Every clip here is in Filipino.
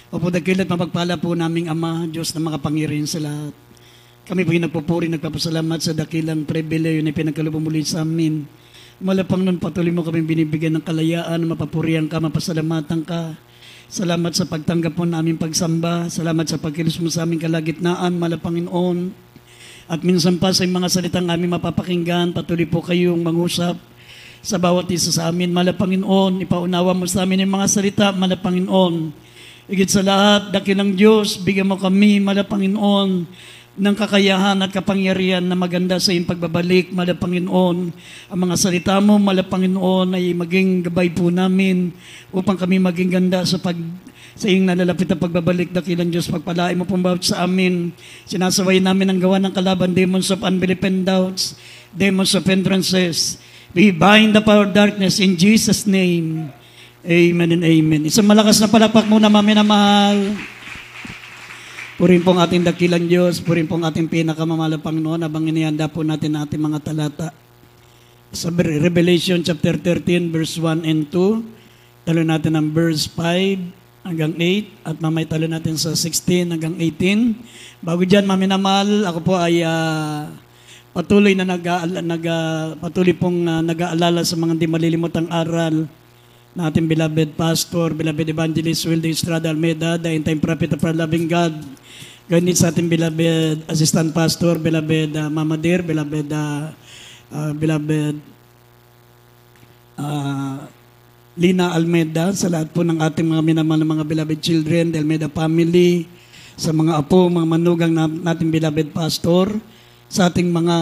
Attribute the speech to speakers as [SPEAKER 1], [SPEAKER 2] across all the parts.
[SPEAKER 1] Opo, dakilat mapagpala po naming Ama, Diyos na makapangyarihan sa lahat. Kami po nagpupuri, nagpapasalamat sa dakilang pribileyo na pinagkaloob muli sa amin. Malapang nun, patuloy mo kami binibigyan ng kalayaan, mapapurihan ka, mapasalamatan ka. Salamat sa pagtanggap mo na aming pagsamba. Salamat sa pagkilos mo sa aming kalagitnaan, Malapanginoon. At minsan pa sa mga salitang aming mapapakinggan, patuloy po kayong mangusap sa bawat isa sa amin, Malapanginoon. Ipaunawa mo sa amin yung mga salita, Malapanginoon. Higit sa lahat, dakilang Diyos, bigyan mo kami, Malapanginoon, ng kakayahan at kapangyarihan na maganda sa iyong pagbabalik, Malapanginoon. Ang mga salita mo, Malapanginoon, ay maging gabay po namin upang kami maging ganda sa iyong nalalapit na pagbabalik, dakilang Diyos. Pagpalain mo pong bawat sa amin. Sinasaway namin ang gawa ng kalaban, demons of unbelief and doubts, demons of hindrances. We bind the power of darkness in Jesus' name. Amen and amen. Isang malakas na palakpak muna, maminamahal. Purin pong ating dakilang Diyos, purin pong ating pinakamamahal na Panginoon, habang inihanda po natin ang ating mga talata. Sa Revelation chapter 13, verse 1 and 2, talo natin ang verse 5 hanggang 8, at mamay talo natin sa 16 hanggang 18. Bago dyan, maminamahal, ako po ay patuloy pong nag-aalala sa mga hindi malilimutang aral na ating beloved pastor, beloved evangelist Wilde Estrada Almeida, the end-time prophet of our loving God. Ganit sa ating beloved assistant pastor, beloved Mama Dear, beloved Lina Almeida, sa lahat po ng ating mga minamahal na mga beloved children, the Almeida family, sa mga apo, mga manugang nating beloved pastor, sa ating mga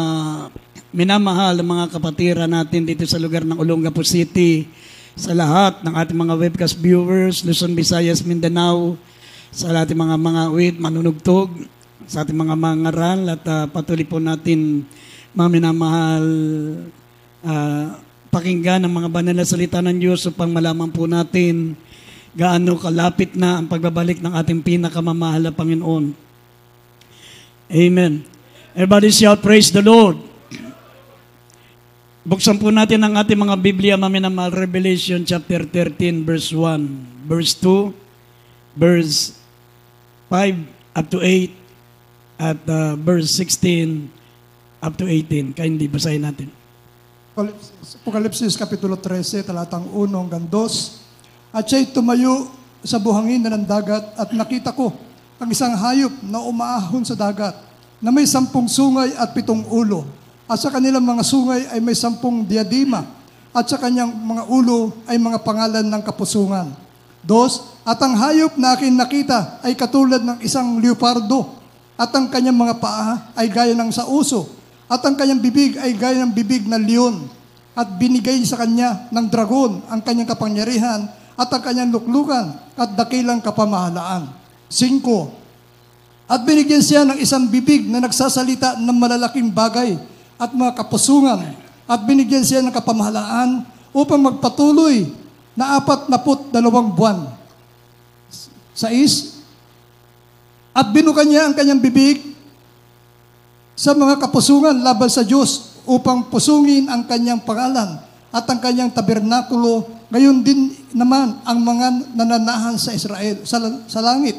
[SPEAKER 1] minamahal na mga kapatira natin dito sa lugar ng Olongapo City, sa lahat ng ating mga webcast viewers, Luzon, Visayas, Mindanao, sa ating mga manunugtog, sa ating mga mangaral, at patuloy po natin, mga minamahal, pakinggan ang mga banal na salita ng Diyos upang malaman po natin gaano kalapit na ang pagbabalik ng ating pinakamamahal na Panginoon. Amen. Everybody shout, praise the Lord. Buksan po natin ang ating mga Biblia, maminamahal. Revelation chapter 13, verse 1, verse 2, verse 5 up to 8, at verse 16 up to 18. Kaya hindi basahin natin.
[SPEAKER 2] Apokalipsis Kapitulo 13, talatang 1 hanggang 2. At siya'y tumayo sa buhangin na ng dagat, at nakita ko ang isang hayop na umaahon sa dagat, na may 10 sungay at 7 ulo. At sa kanilang mga sungay ay may 10 diadima, at sa kanyang mga ulo ay mga pangalan ng kapusungan. 2, at ang hayop na aking nakita ay katulad ng isang leopardo, at ang kanyang mga paa ay gaya ng sauso, at ang kanyang bibig ay gaya ng bibig ng leon. At binigay sa kanya ng dragon ang kanyang kapangyarihan, at ang kanyang luklukan, at dakilang kapamahalaan. 5, at binigyan siya ng isang bibig na nagsasalita ng malalaking bagay at mga kapusungan, at binigyan siya ng kapamahalaan upang magpatuloy na 42 buwan. 6, at binuka niya ang kanyang bibig sa mga kapusungan laban sa Diyos upang pusungin ang kanyang pangalan at ang kanyang tabernakulo, gayon din naman ang mga nananahan sa Israel, sa langit.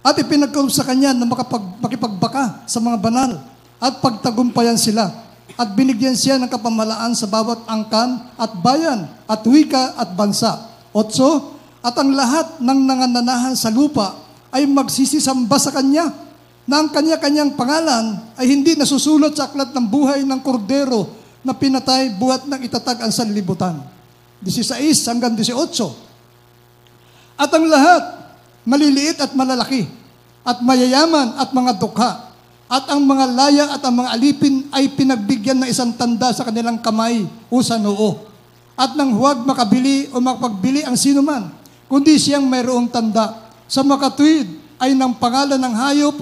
[SPEAKER 2] At ipinagkaloob sa kanya na makipagbaka sa mga banal at pagtagumpayan sila. At binigyan siya ng kapamahalaan sa bawat angkan at bayan at wika at bansa. 8, at ang lahat ng nangananahan sa lupa ay magsisisamba sa kanya, na ang kanya-kanyang pangalan ay hindi nasusulat sa aklat ng buhay ng kordero na pinatay buhat ng itatag ang sanlibutan. 16 hanggang 18. At ang lahat, maliliit at malalaki, at mayayaman at mga dukha, at ang mga laya at ang mga alipin ay pinagbigyan ng isang tanda sa kanilang kamay o sa noo. At nang huwag makabili o makapagbili ang sinuman, kundi siyang mayroong tanda sa makatuwid ay ng pangalan ng hayop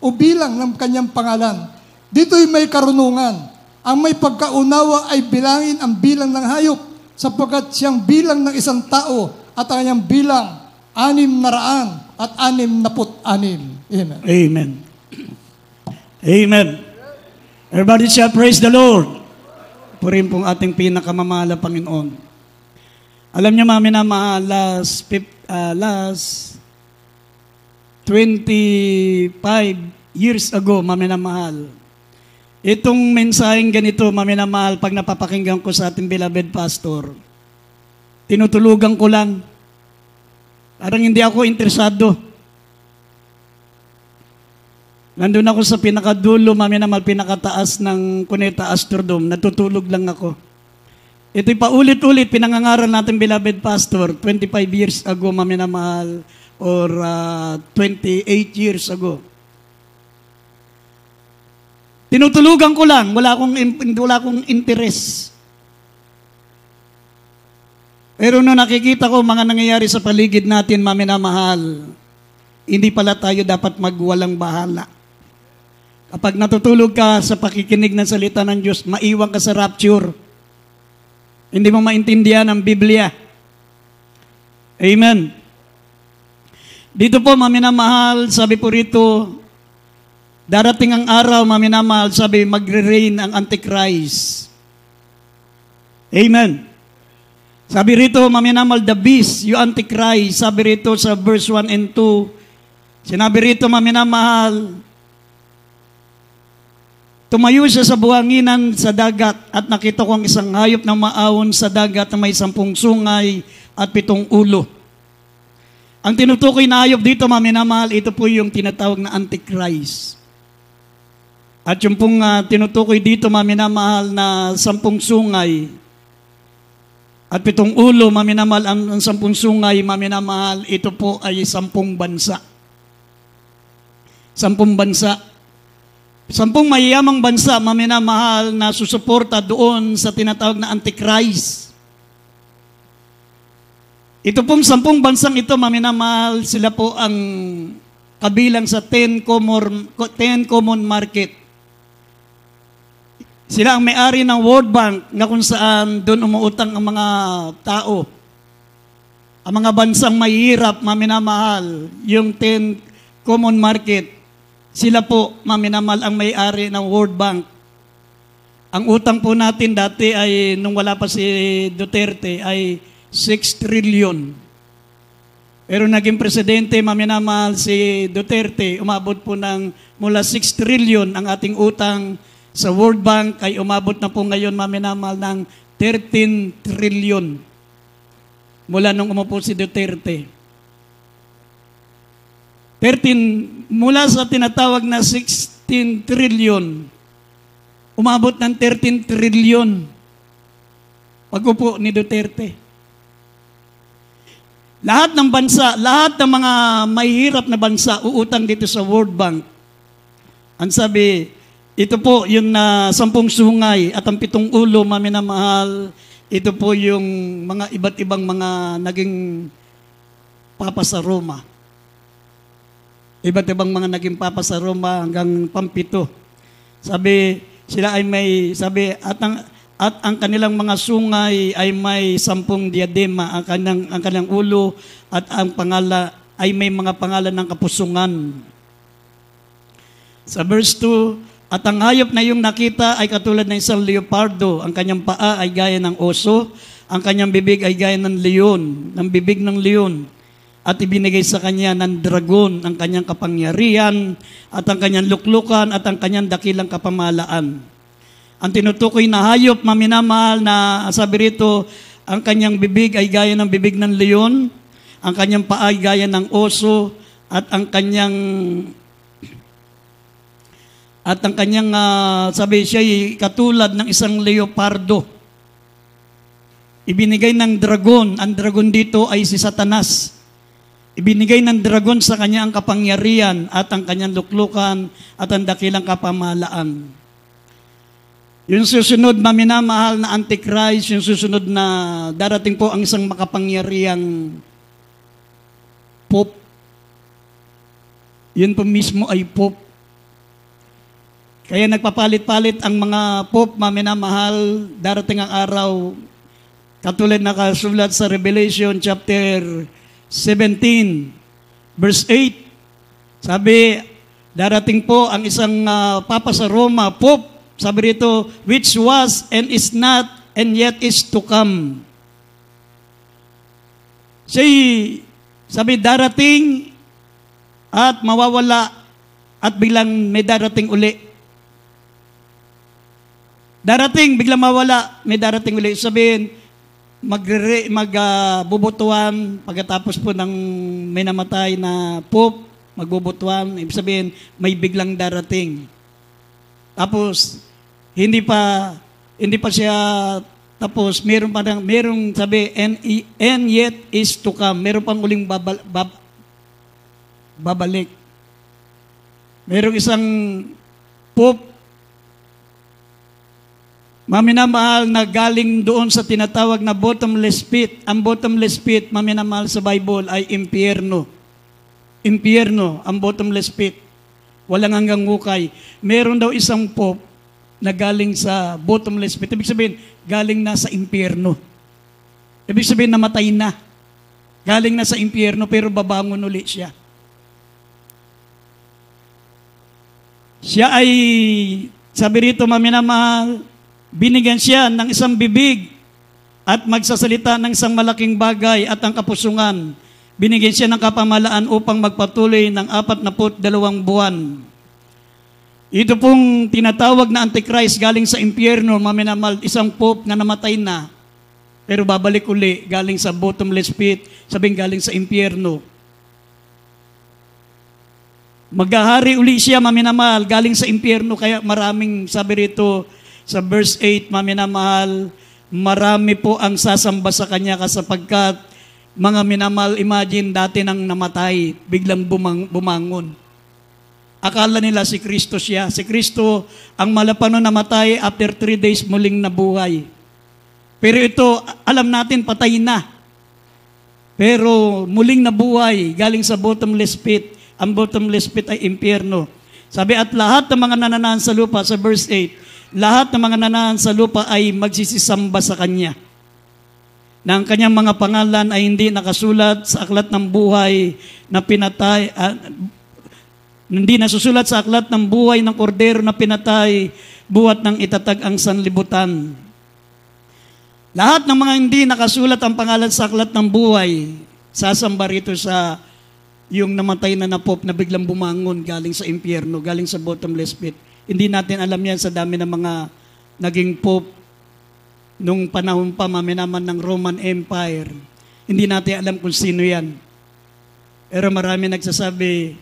[SPEAKER 2] o bilang ng kanyang pangalan. Dito'y may karunungan. Ang may pagkaunawa ay bilangin ang bilang ng hayop, sapagkat siyang bilang ng isang tao at ang kanyang bilang 666. Amen.
[SPEAKER 1] Amen. Amen. Everybody shall praise the Lord. Purin pong ating pinakamamahal na Panginoon. Alam niyo, mami na last 25 years ago, maminamahal. Itong mensaheng ganito, maminamahal, pag napapakinggan ko sa ating beloved pastor, tinutulugan ko lang. Parang hindi ako interesado. Nandun ako sa pinakadulo, maminamahal, pinakataas ng Cuneta Astrodome, natutulog lang ako. Ito'y paulit-ulit, pinangangaral natin, beloved pastor, 25 years ago, maminamahal, or 28 years ago. Tinutulugan ko lang, wala akong interest. Pero nung nakikita ko mga nangyayari sa paligid natin, maminamahal, hindi pala tayo dapat magwalang bahala. Kapag natutulog ka sa pakikinig ng salita ng Diyos, maiwan ka sa rapture. Hindi mo maintindihan ang Biblia. Amen. Dito po, maminamahal, sabi po rito, darating ang araw, maminamahal, sabi, magre-reign ang Antichrist. Amen. Sabi rito, maminamahal, the beast, yung Antichrist, sabi rito sa verse 1 and 2, sinabi rito, maminamahal, tumayo siya sa buhanginan sa dagat at nakita ko ang isang hayop na maawon sa dagat na may 10 sungay at 7 ulo. Ang tinutukoy na hayop dito, maminamahal, ito po yung tinatawag na Antichrist. At yung pong tinutukoy dito, maminamahal, na 10 sungay at 7 ulo, maminamahal, ang 10 sungay, maminamahal, ito po ay 10 bansa. 10 bansa. 10 mayayamang bansa, maminamahal, na susuporta doon sa tinatawag na Antichrist. Ito pong 10 bansang ito, maminamahal, sila po ang kabilang sa 10 common market. Sila ang may-ari ng World Bank na kung saan doon umuutang ang mga tao. Ang mga bansang mahihirap, maminamahal, yung 10 common market, sila po, maminamahal, ang may-ari ng World Bank. Ang utang po natin dati ay, nung wala pa si Duterte, ay 6 trillion. Pero naging presidente, maminamahal, si Duterte, umabot po ng mula 6 trillion ang ating utang sa World Bank, ay umabot na po ngayon, maminamahal, ng 13 trillion. Mula nung umupo si Duterte. 13, mula sa tinatawag na 16 trillion, umabot ng 13 trillion pag-upo ni Duterte. Lahat ng bansa, lahat ng mga mahihirap na bansa, uutang dito sa World Bank. Ang sabi, ito po yung 10 sungay at ang 7 ulo, maminamahal, ito po yung mga iba't ibang mga naging papa sa Roma. Iba't ibang mga naging papa sa Roma hanggang pampito. Sabi, sila ay may, sabi, at ang kanilang mga sungay ay may 10 diadema, ang kanilang ulo, at ang pangala ay may mga pangalan ng kapusungan. Sa verse 2, at ang hayop na iyong nakita ay katulad ng isang leopardo, ang kanyang paa ay gaya ng oso, ang kanyang bibig ay gaya ng leon, ng bibig ng leon. At ibinigay sa kanya ng dragon ang kanyang kapangyarihan at ang kanyang luklukan at ang kanyang dakilang kapamahalaan. Ang tinutukoy na hayop, maminamahal, na sabi rito, ang kanyang bibig ay gaya ng bibig ng leon, ang kanyang paa ay gaya ng oso, at ang kanyang sabi siya ay katulad ng isang leopardo. Ibinigay ng dragon, ang dragon dito ay si Satanas. Ibinigay ng dragon sa kanya ang kapangyarihan at ang kanyang luklukan at ang dakilang kapamahalaan. Yung susunod, maminamahal, na Antichrist, yung susunod na darating po ang isang makapangyarihang Pope. Yun po mismo ay Pope. Kaya nagpapalit-palit ang mga Pope, maminamahal, darating ang araw, katulad nakasulat sa Revelation chapter 17, verse 8. Sabi, darating po ang isang papa sa Roma, Pope, sabi rito, which was and is not and yet is to come. Sabi, darating at mawawala at biglang may darating uli. Darating, biglang mawala, may darating uli. Sabihin, magbubutuan pagkatapos po ng may namatay na pope, magbubutuan, ibig sabihin, may biglang darating. Tapos, hindi pa siya tapos, merong sabi, and yet is to come. Meron pang uling babalik. Merong isang pope, maminamahal na galing doon sa tinatawag na bottomless pit. Ang bottomless pit, maminamahal sa Bible, ay impyerno. Impyerno, ang bottomless pit. Walang hanggang hukay. Meron daw isang pope na galing sa bottomless pit. Ibig sabihin, galing na sa impyerno. Ibig sabihin, namatay na. Galing na sa impyerno, pero babangon ulit siya. Siya ay, sabi rito, maminamahal, binigyan siya ng isang bibig at magsasalita ng isang malaking bagay at ang kapusungan. Binigyan siya ng kapamalaan upang magpatuloy ng 42 buwan. Ito pong tinatawag na Antichrist galing sa impyerno, maminamal, isang pope na namatay na, pero babalik uli, galing sa bottomless pit, sabing galing sa impyerno. Maghahari uli siya, maminamal, galing sa impyerno, kaya maraming, sabi rito, sa verse 8, maminamahal, marami po ang sasamba sa kanya sapagkat mga minamahal, imagine dati nang namatay, biglang bumangon. Akala nila si Kristo siya. Si Kristo, ang malapano namatay, after 3 days muling nabuhay. Pero ito, alam natin, patay na. Pero muling nabuhay, galing sa bottomless pit. Ang bottomless pit ay impyerno. Sabi, at lahat ng mga nananahan sa lupa, sa verse 8, lahat ng mga nananahan sa lupa ay magsisisamba sa Kanya. Na ang Kanyang mga pangalan ay hindi nakasulat sa aklat ng buhay na pinatay, hindi nasusulat sa aklat ng buhay ng kordero na pinatay, buhat ng itatag ang sanlibutan. Lahat ng mga hindi nakasulat ang pangalan sa aklat ng buhay, sasamba rito sa yung namatay na pope na biglang bumangon galing sa impyerno, galing sa bottomless pit. Hindi natin alam yan sa dami ng mga naging pope nung panahon pa maminaman ng Roman Empire. Hindi natin alam kung sino yan. Pero marami nagsasabi,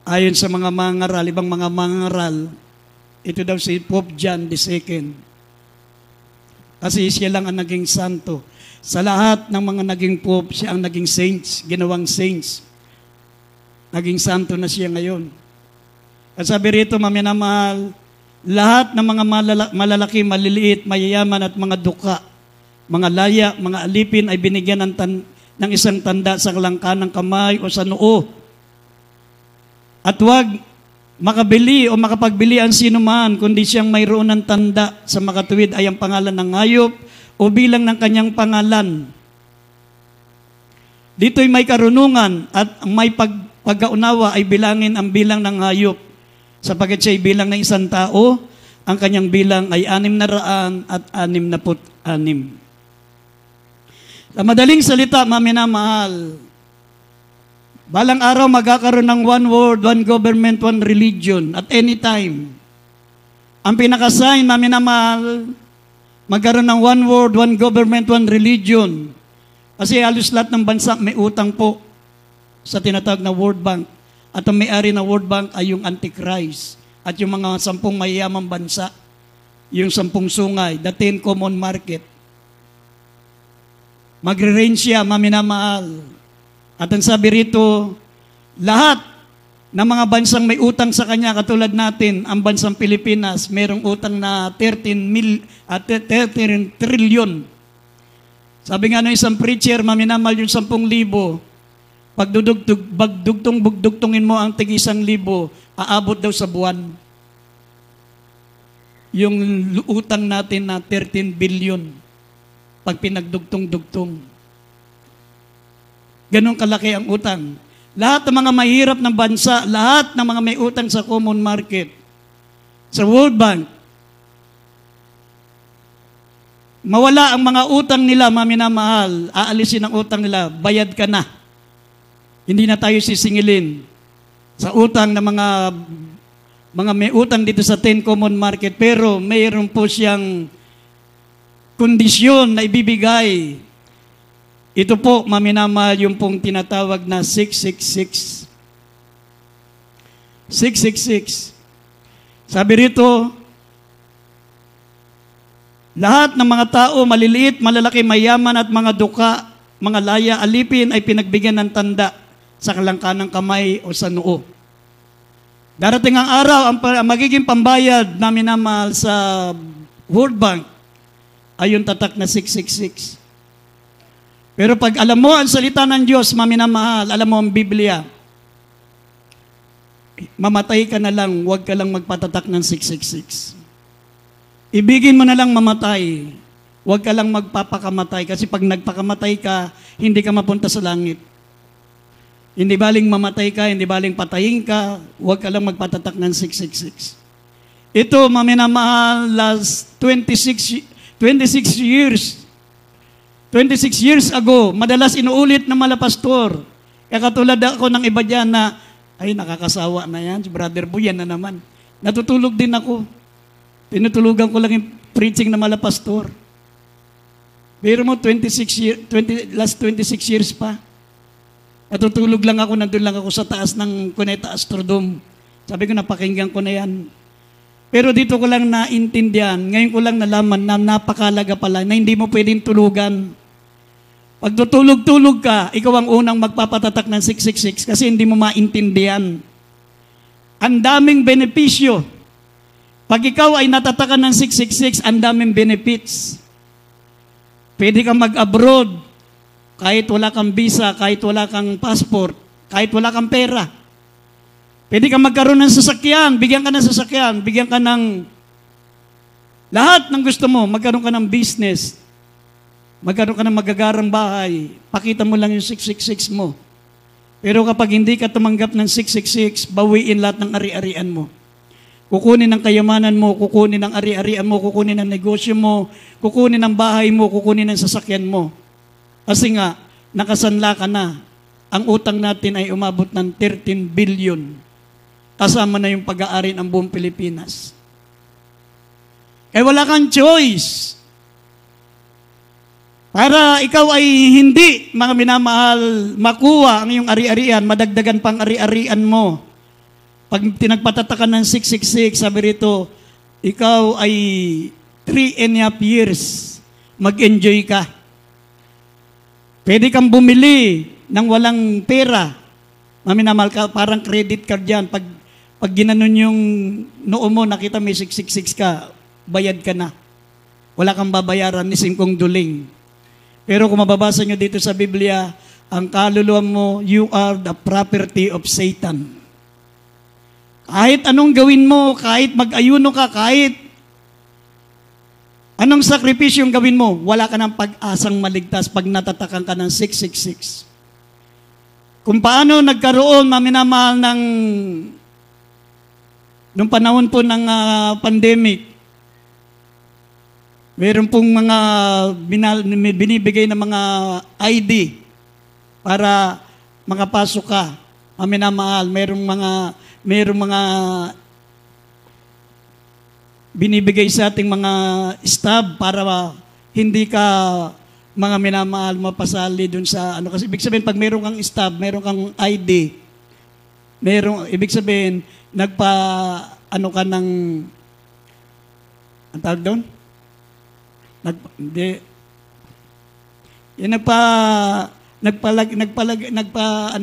[SPEAKER 1] ayon sa mga mangaral, ibang mga mangaral, ito daw si Pope John II. Kasi siya lang ang naging santo. Sa lahat ng mga naging pope, siya ang naging saints, ginawang saints. Naging santo na siya ngayon. At sabi rito, maminamahal, lahat ng mga malalaki, maliliit, mayayaman at mga duka, mga laya, mga alipin ay binigyan ng isang tanda sa kalangkan ng kamay o sa noo. At huwag makabili o makapagbili ang sino man, kundi siyang mayroon ng tanda sa makatuwid ay ang pangalan ng hayop o bilang ng kanyang pangalan. Dito'y may karunungan at ang may pagkaunawa ay bilangin ang bilang ng hayop. Sapagkat siya'y bilang ng isang tao, ang kanyang bilang ay 666. Sa madaling salita, maminamahal, balang araw magkakaroon ng one world, one government, one religion at any time. Ang pinakasign, maminamahal, magkaroon ng one world, one government, one religion. Kasi halos lahat ng bansa may utang po sa tinatawag na World Bank. At ang may-ari ng World Bank ay yung Antichrist. At yung mga 10 mayayamang bansa, yung 10 sungay, the 10 common market. Magre-reign siya, maminamahal. At ang sabi rito, lahat ng mga bansang may utang sa kanya, katulad natin, ang bansang Pilipinas, mayroong utang na 13 trillion. Sabi nga ng isang preacher, maminamahal yung 10,000, bugdugtungin mo ang tig 1,000, aabot daw sa buwan. Yung utang natin na 13 billion, pag pinagdugtong-dugtong. Ganun kalaki ang utang. Lahat ng mga mahirap ng bansa, lahat ng mga may utang sa common market, sa World Bank, mawala ang mga utang nila, maminamahal, aalisin ang utang nila, bayad ka na. Hindi na tayo sisingilin sa utang ng mga may utang dito sa 10 Common Market, pero mayroon po siyang kondisyon na ibibigay. Ito po, maminamahal, yung pong tinatawag na 666. 666. Sabi rito, lahat ng mga tao, maliliit, malalaki, mayaman at mga duka, mga laya, alipin ay pinagbigyan ng tanda sa kalangkanang kamay o sa noo. Darating ang araw, ang magiging pambayad na minamahal sa World Bank ay yung tatak na 666. Pero pag alam mo ang salita ng Diyos, maminamahal, alam mo ang Biblia, mamatay ka na lang, huwag ka lang magpatatak ng 666. Ibigin mo na lang mamatay, huwag ka lang magpapakamatay, kasi pag nagpakamatay ka, hindi ka mapunta sa langit. Hindi baling mamatay ka, hindi baling patayin ka, huwag ka lang magpatatak ng 666. Ito, maminamahal, last 26 years ago, madalas inuulit ng mga pastor. Kaya katulad ako ng iba dyan na, ay nakakasawa na yan, si Brother Boy, yan na naman. Natutulog din ako. Tinutulugan ko lang yung preaching ng mga pastor. Pero mo, last 26 years pa. Natutulog lang ako, nandun lang ako sa taas ng Cuneta Astrodome. Sabi ko, napakinggan ko na yan. Pero dito ko lang naintindihan, ngayon ko lang nalaman na napakalaga pala, na hindi mo pwedeng tulugan. Pag tutulog-tulog ka, ikaw ang unang magpapatatak ng 666 kasi hindi mo maintindihan. Ang daming benepisyo. Pag ikaw ay natatakan ng 666, ang daming benefits. Pwede kang mag-abroad, kahit wala kang visa, kahit wala kang passport, kahit wala kang pera. Pwede kang magkaroon ng sasakyan, bigyan ka ng sasakyan, bigyan ka ng lahat ng gusto mo, magkaroon ka ng business, magkaroon ka ng magagarang bahay, pakita mo lang yung 666 mo. Pero kapag hindi ka tumanggap ng 666, bawiin lahat ng ari-arian mo. Kukunin ang kayamanan mo, kukunin ang ari-arian mo, kukunin ang negosyo mo, kukunin ang bahay mo, kukunin ang sasakyan mo. Kasi nga, nakasanla ka na. Ang utang natin ay umabot ng 13 billion. Kasama na yung pag-aari ng buong Pilipinas. Kaya wala kang choice. Para ikaw ay hindi, mga minamahal, makuha ang iyong ari-arian, madagdagan pang ari-arian mo. Pag tinagpatatakan ng 666, sabi rito, ikaw ay 3.5 years, mag-enjoy ka. Pwede kang bumili ng walang pera. Maminamahal ka, parang credit card yan. Pag ginanon yung noo mo, nakita may 666 ka, bayad ka na. Wala kang babayaran ni 5 duling. Pero kung mababasa nyo dito sa Biblia, ang kaluluwa mo, you are the property of Satan. Kahit anong gawin mo, kahit mag-ayuno ka, kahit anong sakripisyong gawin mo, wala ka ng pag-asang maligtas pag natatakan ka ng 666. Kung paano nagkaroon, maminamahal, nung panahon po ng pandemic, meron pong mga binibigay ng mga ID para makapasok ka. Maminamahal, merong mga binibigay sa ating mga staff para hindi ka mga minamahal mapasali dun sa ano, kasi ibig sabihin pag meron kang staff, meron kang ID, ibig sabihin ano ka ng ang tawag doon? Ano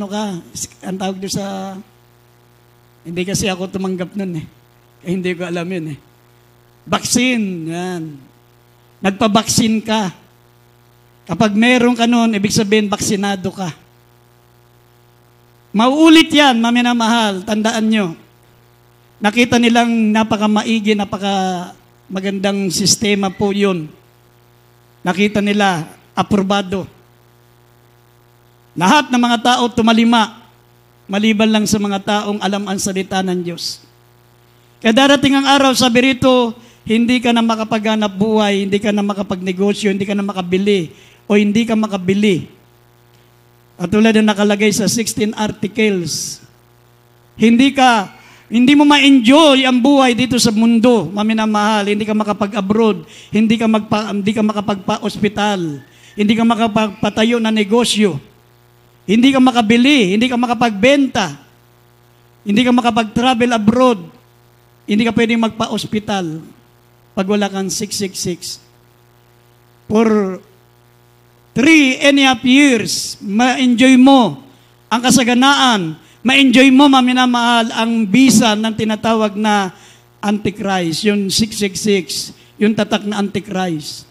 [SPEAKER 1] ka, ang tawag doon sa, hindi kasi ako tumanggap nun hindi ko alam yun Vaccine, yan. Nagpabaksin ka. Kapag meron ka nun, ibig sabihin, baksinado ka. Mauulit yan, maminamahal, tandaan nyo. Nakita nilang napakamaigi, napakamagandang sistema po yun. Nakita nila, aprobado. Lahat ng mga tao tumalima, maliban lang sa mga taong alam ang salita ng Diyos. Kaya darating ang araw, sabi rito, hindi ka na makapaghanap buhay, hindi ka na makapagnegosyo, hindi ka na makabili, o hindi ka makabili. At tulad na nakalagay sa 16 articles, hindi mo ma-enjoy ang buhay dito sa mundo, maminamahal. Hindi ka makapag-abroad, hindi ka makapagpa-ospital, hindi ka makapagpatayo na negosyo, hindi ka makabili, hindi ka makapagbenta, hindi ka makapag-travel abroad, hindi ka pwedeng magpa-ospital pag wala kang 666. For 3.5 years, ma-enjoy mo ang kasaganaan, ma-enjoy mo, maminamahal, ang bisa ng tinatawag na Antichrist, yung 666, yung tatak na Antichrist.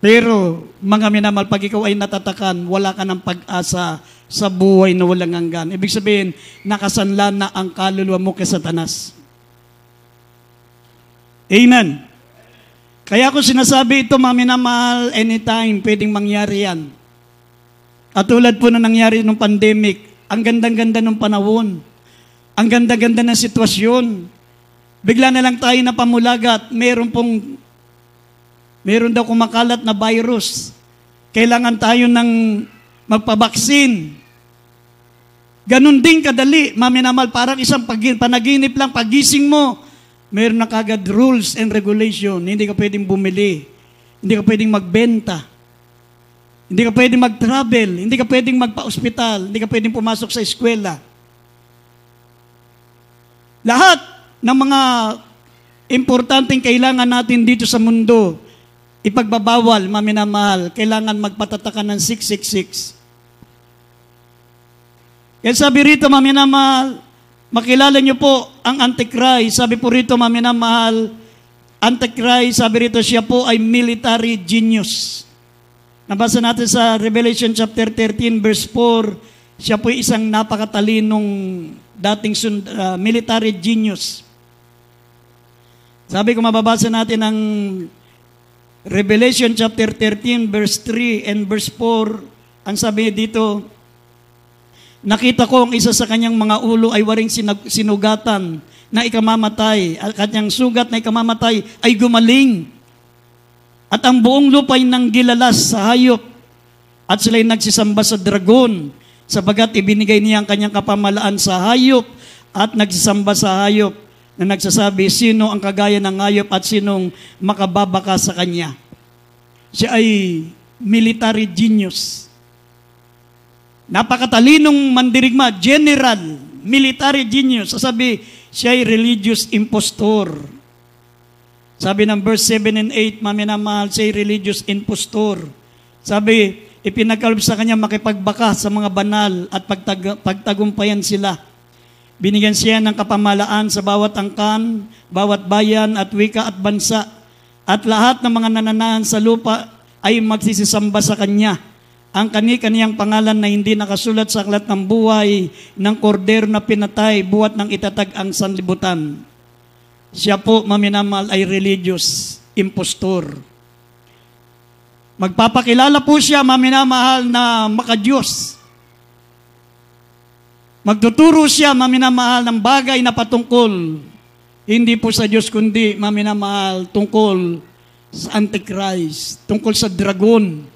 [SPEAKER 1] Pero, mga minamahal, pag ikaw ay natatakan, wala ka ng pag-asa sa buhay na walang hanggan. Ibig sabihin, nakasanla na ang kaluluwa mo kay Satanas. Amen. Kaya ako sinasabi ito, mga minamahal, anytime, pwedeng mangyari yan. At tulad po na nangyari nung pandemic, ang gandang-ganda ng panahon, ang ganda-ganda ng sitwasyon. Bigla na lang tayo napamulagat, meron daw kumakalat na virus. Kailangan tayo ng magpabaksin. Ganon din kadali, maminamal, parang isang panaginip lang, pagising mo, meron na kagad rules and regulation. Hindi ka pwedeng bumili, hindi ka pwedeng magbenta, hindi ka pwedeng mag-travel, hindi ka pwedeng magpa-ospital, hindi ka pwedeng pumasok sa eskwela. Lahat ng mga importanteng kailangan natin dito sa mundo, ipagbabawal, maminamahal, kailangan magpatataka ng 666. Yan sabi rito, maminamahal, makilala niyo po ang Antichrist. Sabi po rito, maminamahal, Antichrist, sabi rito, siya po ay military genius. Nabasa natin sa Revelation chapter 13, verse 4, siya po ay isang napakatalinong dating military genius. Sabi ko, mababasa natin ang Revelation chapter 13, verse 3 and verse 4, ang sabi dito, nakita ko ang isa sa kanyang mga ulo ay waring sinugatan na ikamamatay. At kanyang sugat na ikamamatay ay gumaling. At ang buong lupa ay nanggilalas sa hayop. At sila'y nagsisamba sa dragon, sabagat ibinigay niya ang kanyang kapamalaan sa hayop at nagsisamba sa hayop na nagsasabi, sino ang kagaya ng hayop at sinong makababaka sa kanya. Siya ay military genius. Napakatalinong mandirigma, general, military genius. Sabi, siya ay religious impostor. Sabi ng verse 7 and 8, maminamahal, siya ay religious impostor. Sabi, ipinagkaloob sa kanya makipagbaka sa mga banal at pagtagumpayan sila. Binigyan siya ng kapamalaan sa bawat angkan, bawat bayan at wika at bansa. At lahat ng mga nananahan sa lupa ay magsisisamba sa kanya. Ang kani-kaniyang pangalan na hindi nakasulat sa aklat ng buhay ng kordero na pinatay buhat ng itatag ang sanlibutan. Siya po, maminamahal, ay religious impostor. Magpapakilala po siya, maminamahal, na makadiyos. Magtuturo siya, maminamahal, ng bagay na patungkol, hindi po sa Diyos, kundi, maminamahal, tungkol sa Antichrist, tungkol sa dragon.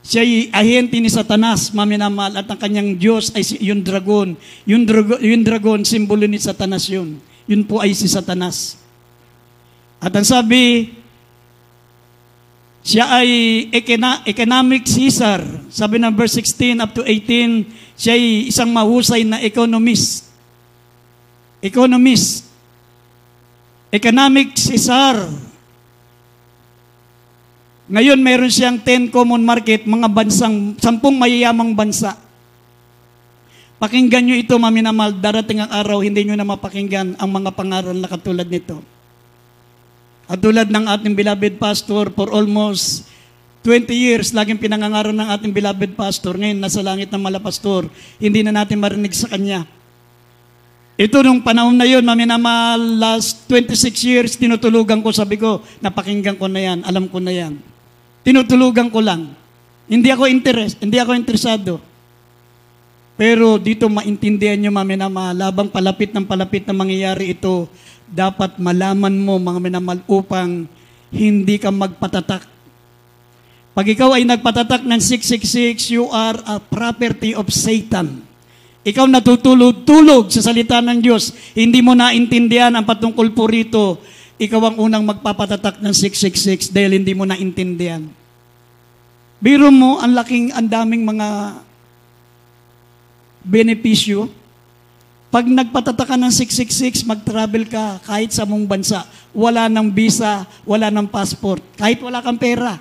[SPEAKER 1] Siya ay ahente ni Satanas, maminamahal, at ang kanyang Diyos ay yung dragon. Yung dragon, simbolo ni Satanas yun. Yun po ay si Satanas. At ang sabi, siya ay economic Caesar. Sabi ng verse 16 up to 18, siya ay isang mahusay na economist. Economic Caesar. Ngayon, meron siyang 10 common market, mga bansang, 10 mayayamang bansa. Pakinggan nyo ito, maminamahal, darating ang araw, hindi nyo na mapakinggan ang mga pangaral na katulad nito. At tulad ng ating beloved pastor, for almost 20 years, laging pinangangaral ng ating beloved pastor. Ngayon, nasa langit ng malapastor, hindi na natin marinig sa kanya. Ito nung panahon na yun, maminamahal, last 26 years, tinutulugan ko, sabi ko, napakinggan ko na yan, alam ko na yan. Tinutulugan ko lang. Hindi ako interesado. Pero dito maintindihan nyo, maminamahal, labang palapit na mangyayari ito, dapat malaman mo, mga minamahal, upang hindi ka magpatatak. Pag ikaw ay nagpatatak ng 666, you are a property of Satan. Ikaw natutulog-tulog sa salita ng Diyos. Hindi mo naintindihan ang patungkol po rito. Ikaw ang unang magpapatatak ng 666 dahil hindi mo naintindihan. Biro mo, ang daming mga benepisyo. Pag nagpatatak ka ng 666, mag-travel ka kahit sa mong bansa. Wala ng visa, wala ng passport. Kahit wala kang pera.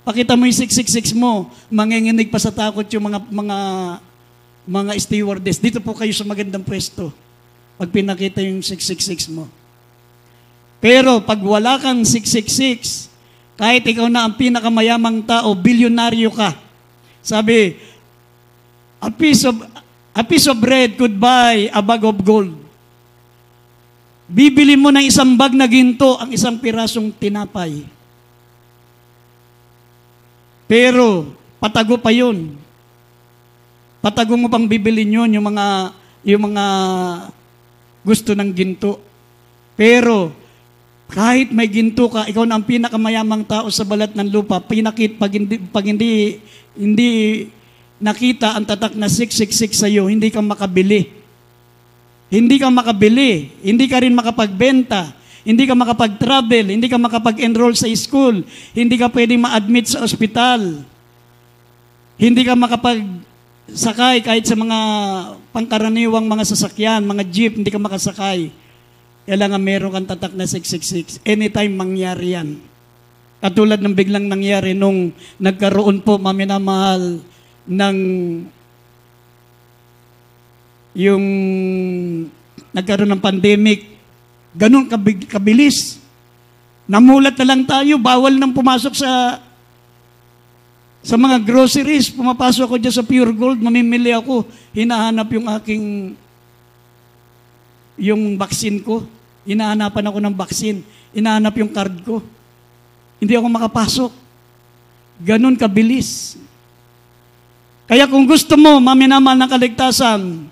[SPEAKER 1] Pakita mo yung 666 mo, manginginig pa sa takot yung mga stewardess. Dito po kayo sa magandang pwesto. Pag pinakita yung 666 mo. Pero pag wala kang 666, kahit ikaw na ang pinakamayamang tao, bilyonaryo ka. Sabi, a piece of bread could buy a bag of gold. Bibili mo ng isang bag na ginto ang isang pirasong tinapay. Pero, patago pa yun. Patago mo pang bibilin yun, yung mga gusto ng ginto. Pero, kahit may ginto ka, ikaw na ang pinakamayamang tao sa balat ng lupa, pag hindi nakita ang tatak na 666 sa iyo, hindi ka makabili. Hindi ka makabili. Hindi ka rin makapagbenta. Hindi ka makapag-travel. Hindi ka makapag-enroll sa school. Hindi ka pwedeng ma-admit sa ospital. Hindi ka makapag-sakay kahit sa mga pangkaraniwang mga sasakyan, mga jeep, hindi ka makasakay. Kailangan meron kang tatak na 666. Anytime mangyari yan. Katulad ng biglang nangyari nung nagkaroon po, maminamahal, ng yung nagkaroon ng pandemic, ganun kabilis. Namulat na lang tayo, bawal nang pumasok sa mga groceries. Pumapasok ako dyan sa Pure Gold, mamimili ako, hinahanap yung vaccine ko. Hinahanapan ako ng vaccine. Hinahanap yung card ko. Hindi ako makapasok. Ganun kabilis. Kaya kung gusto mo maminamal ng kaligtasan,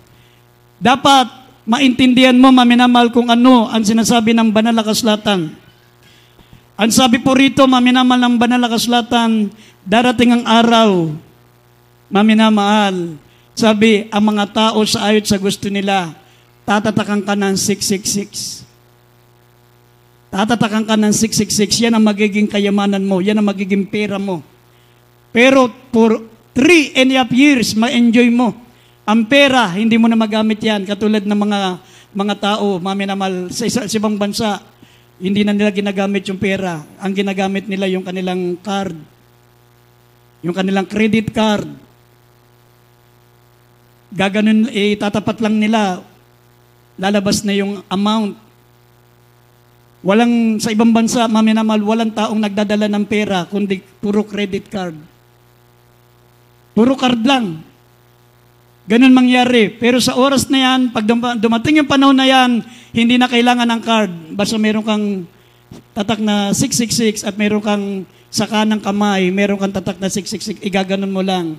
[SPEAKER 1] dapat maintindihan mo maminamal kung ano ang sinasabi ng banal na kasulatan. Ang sabi po rito, maminamal ng banal na kasulatan, darating ang araw, maminamahal. Sabi, ang mga tao sa ayot sa gusto nila, tatatakan ka ng 666. Tatatakan ka ng 666, yan ang magiging kayamanan mo, yan ang magiging pera mo. Pero for 3.5 years, ma-enjoy mo. Ang pera, hindi mo na magamit yan. Katulad ng mga tao, maminamal, sa ibang bansa, hindi na nila ginagamit yung pera. Ang ginagamit nila yung kanilang card, yung kanilang credit card. Gaganon, tatapat lang nila, lalabas na yung amount. Sa ibang bansa, maminamal, walang taong nagdadala ng pera, kundi puro credit card. Puro card lang. Ganun mangyari. Pero sa oras na yan, pag dumating yung panahon na yan, hindi na kailangan ng card. Basta meron kang tatak na 666 at meron kang sa kanang kamay, meron kang tatak na 666, igaganon mo lang.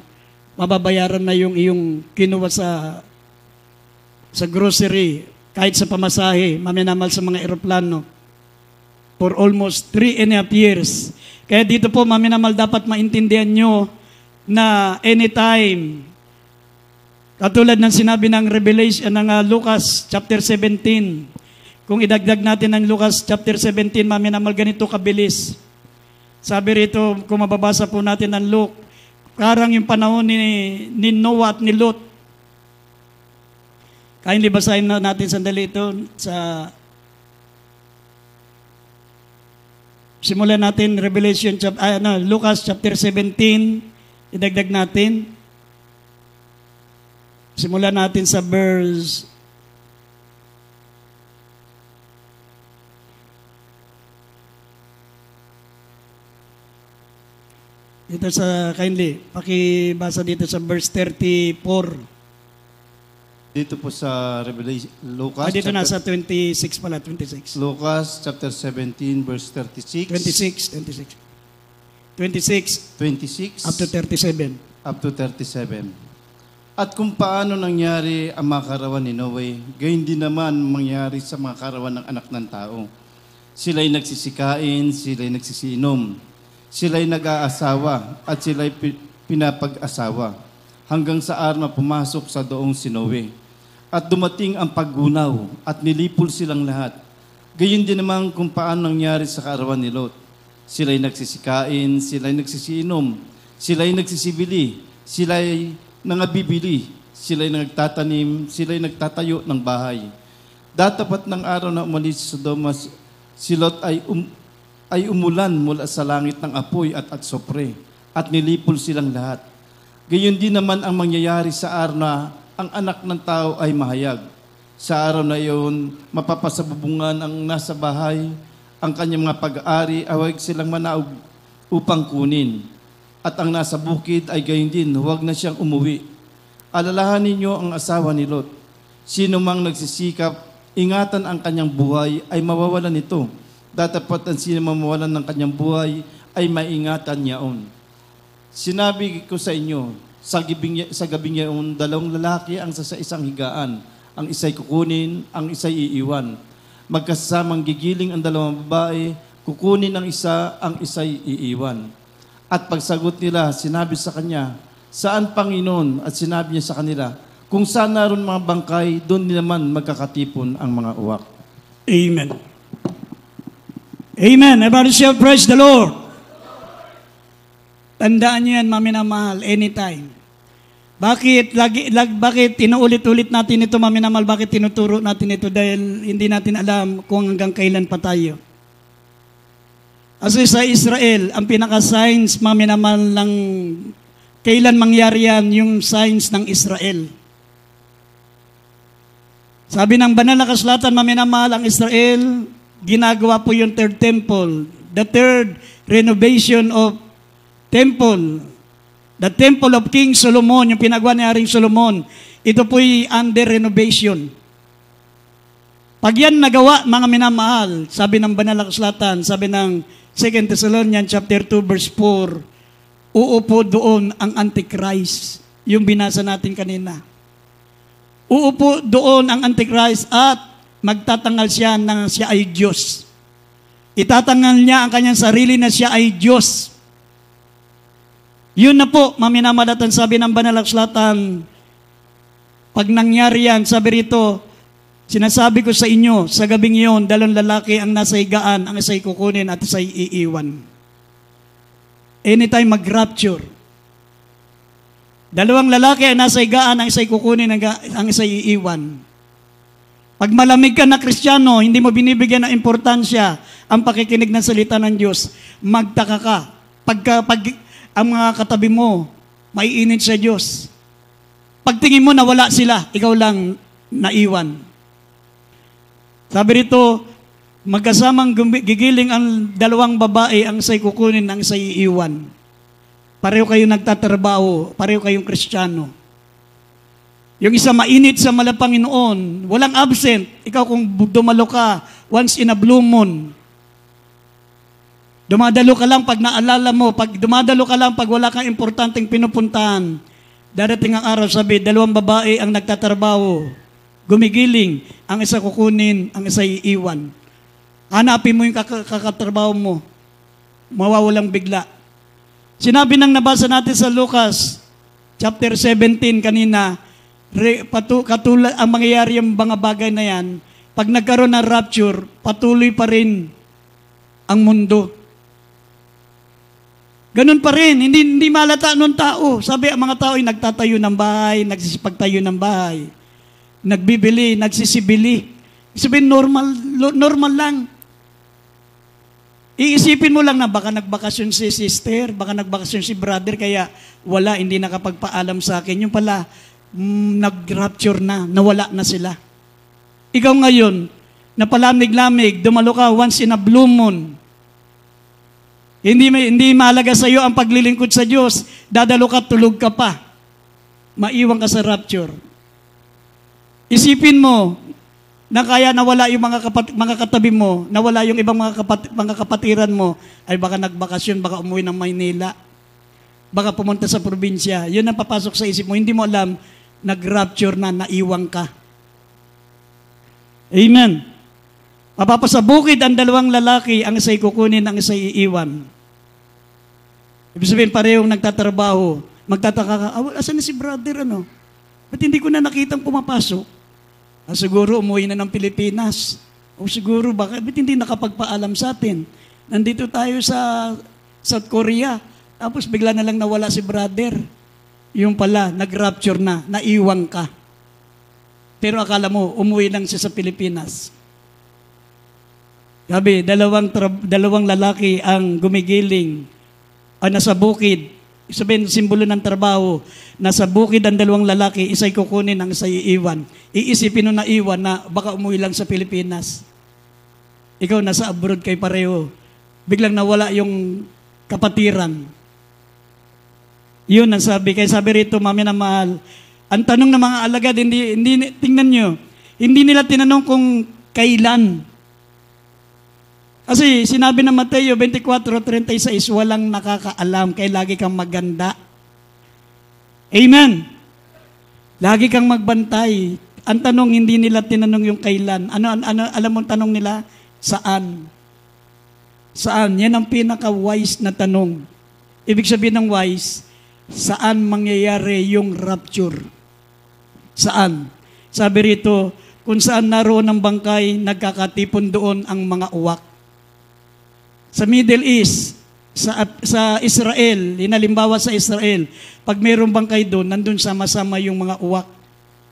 [SPEAKER 1] Mababayaran na yung iyong kinuha sa grocery, kahit sa pamasahe, maminamal sa mga eroplano. For almost 3.5 years. Kaya dito po, maminamal, dapat maintindihan nyo na anytime, katulad ng sinabi ng Revelation, ng Lucas chapter 17, kung idagdag natin ng Lucas chapter 17, maminamal, ganito kabilis. Sabi rito, kung mababasa po natin ng Luke, parang yung panahon ni Noah at ni Lot. Kindly basahin natin sandali ito sa simulan natin Lucas chapter 17. Idagdag natin. Simulan natin sa verse dito sa kindly, pakibasa dito sa verse 34.
[SPEAKER 3] Dito po sa Revelation, Lucas.
[SPEAKER 1] Dito na sa 26 pala, 26.
[SPEAKER 3] Lucas chapter 17 verse 36.
[SPEAKER 1] 26 up to 37.
[SPEAKER 3] Up to 37. At kung paano nangyari ang mga karawan ni Noe, gayon din naman mangyari sa mga karawan ng anak ng tao. Sila'y nagsisikain, sila'y nagsisiinom. Sila'y nag-aasawa at sila'y pinapag-asawa hanggang sa araw na pumasok sa doong si Noe. At dumating ang paggunaw at nilipol silang lahat. Gayon din naman kung paano nangyari sa kaarawan ni Lot. Sila'y nagsisikain, sila'y nagsisiinom, sila'y nagsisibili, sila'y nangabibili, sila'y nagtatanim, sila'y nagtatayo ng bahay. Datapat ng araw na umalis sa Sodoma, si Lot ay umulan mula sa langit ng apoy at sopre, at nilipol silang lahat. Gayon din naman ang mangyayari sa araw na ang anak ng tao ay mahayag. Sa araw na iyon, mapapasabubungan ang nasa bahay, ang kanyang mga pag-aari, awag silang manaog upang kunin. At ang nasa bukid ay gayon din, huwag na siyang umuwi. Alalahanin ninyo ang asawa ni Lot. Sino mang nagsisikap, ingatan ang kanyang buhay, ay mawawalan nito. Datapat ang sino mang mawalan ng kanyang buhay, ay maingatan niyaon. Sinabi ko sa inyo, sa gabing yaon, dalawang lalaki ang sa isang higaan. Ang isa'y kukunin, ang isa'y iiwan. Magkasamang gigiling ang dalawang babae, kukunin ang isa, ang isa'y iiwan. At pagsagot nila, sinabi sa kanya, saan Panginoon? At sinabi niya sa kanila, kung saan naroon mga bangkay, doon naman magkakatipon ang mga uwak.
[SPEAKER 1] Amen. Amen. Everybody shout, praise the Lord. Tandaan niyo yan, maminamahal, anytime. Bakit tinuulit-ulit natin ito, maminamahal? Bakit tinuturo natin ito? Dahil hindi natin alam kung hanggang kailan pa tayo. Kasi sa Israel, ang pinaka-signs, maminamahal, ng kailan mangyari yan, yung signs ng Israel. Sabi ng banal na kasulatan, maminamahal, ang Israel, ginagawa po yung third temple, the third renovation of temple, the temple of King Solomon, yung pinagawa ni Haring Solomon, ito po'y under renovation. Pag yan nagawa, mga minamahal, sabi ng banal na kasulatan, sabi ng 2 Thessalonians chapter 2 verse 4, uupo doon ang Antichrist, yung binasa natin kanina. Uupo doon ang Antichrist at magtatangal siya na siya ay Diyos. Itatangal niya ang kanyang sarili na siya ay Diyos. Yun na po, maminamalatan, sabi ng banal na kasulatan, pag nangyari yan, sabi rito, sinasabi ko sa inyo, sa gabing iyon, dalawang lalaki ang nasa higaan, ang isa'y kukunin at isa'y iiwan. Anytime mag-rapture. Dalawang lalaki ang nasa higaan, ang isa'y kukunin, ang isa'y iiwan. Pag malamig ka na Kristiyano, hindi mo binibigyan ng importansya ang pakikinig ng salita ng Diyos, magtaka ka. Pag ang mga katabi mo, maiinit sa Diyos. Pagtingin mo na wala sila, ikaw lang naiwan. Sabi rito, magkasamang gigiling ang dalawang babae, ang isa'y kukunin, ang isa'y iiwan. Pareho kayong nagtatrabaho, pareho kayong Kristiyano. Yung isa mainit sa Panginoon, walang absent. Ikaw kung dumalo ka once in a blue moon, dumadalo ka lang pag naalala mo, dumadalo ka lang pag wala kang importanteng pinupuntahan. Darating ang araw, sabi, dalawang babae ang nagtatrabaho, gumigiling, ang isa kukunin, ang isa iiwan. Hanapin mo yung kakatrabaho mo, mawawalang bigla. Sinabi nang nabasa natin sa Lucas, chapter 17 kanina, katulad ang mangyayari yung mga bagay na yan, pag nagkaroon ng rapture, patuloy pa rin ang mundo. Ganun pa rin, hindi malata nung tao. Sabi, ang mga tao ay nagtatayo ng bahay, nagsisipagtayo ng bahay, nagbibili, nagsisibili. Sabihin, normal lang. Iisipin mo lang na baka nagbakasyon si sister, baka nagbakasyon si brother, kaya wala, hindi nakapagpaalam sa akin. Yung pala, nag-rapture na, nawala na sila. Ikaw ngayon, napalamig-lamig, dumalo ka once in a blue moon. Hindi mahalaga sa iyo ang paglilingkod sa Diyos, dadalo ka, tulog ka pa. Maiwan ka sa rapture. Isipin mo, na kaya nawala yung mga katabi mo, nawala yung ibang mga kapatiran mo, ay baka nagbakasyon, baka umuwi ng Maynila, baka pumunta sa probinsya. Yun ang papasok sa isip mo, hindi mo alam, nag-rapture na, naiwang ka. Amen. Mapapasabukid ang dalawang lalaki, ang isa'y kukunin, ang isa'y iiwan. Ibig sabihin, parehong nagtatrabaho. Magtataka ka, asan na si brother, ano? Ba't hindi ko na nakitang pumapasok? Siguro umuwi na ng Pilipinas. O siguro, ba't hindi nakapagpaalam sa atin? Nandito tayo sa South Korea. Tapos bigla na lang nawala si brother. Yung pala, nag-rapture na, naiwang ka. Pero akala mo, umuwi lang siya sa Pilipinas. Sabi, dalawang lalaki ang gumigiling nasa bukid. Sabihin, simbolo ng trabaho. Nasa bukid ang dalawang lalaki, isa'y kukunin, ang isa'y iiwan. Iisipin na iwan na baka umuwi lang sa Pilipinas. Ikaw, nasa abroad kay pareho. Biglang nawala yung kapatiran. Yun ang sabi. Kaya sabi rito, mami na mahal, ang tanong ng mga alagad, tingnan nyo, hindi nila tinanong kung kailan. Kasi sinabi ng Mateo 24:36, walang nakakaalam, kaya lagi kang maganda. Amen. Lagi kang magbantay. Ang tanong, hindi nila tinanong yung kailan. Alam mo tanong nila? Saan? Saan? Yan ang pinaka-wise na tanong. Ibig sabihin ng wise, saan mangyayari yung rapture? Saan? Sabi rito, kung saan naroon ang bangkay, nagkakatipon doon ang mga uwak. Sa Middle East, sa Israel, inalimbawa sa Israel, pag mayroong bangkay doon, nandun sama-sama yung mga uwak,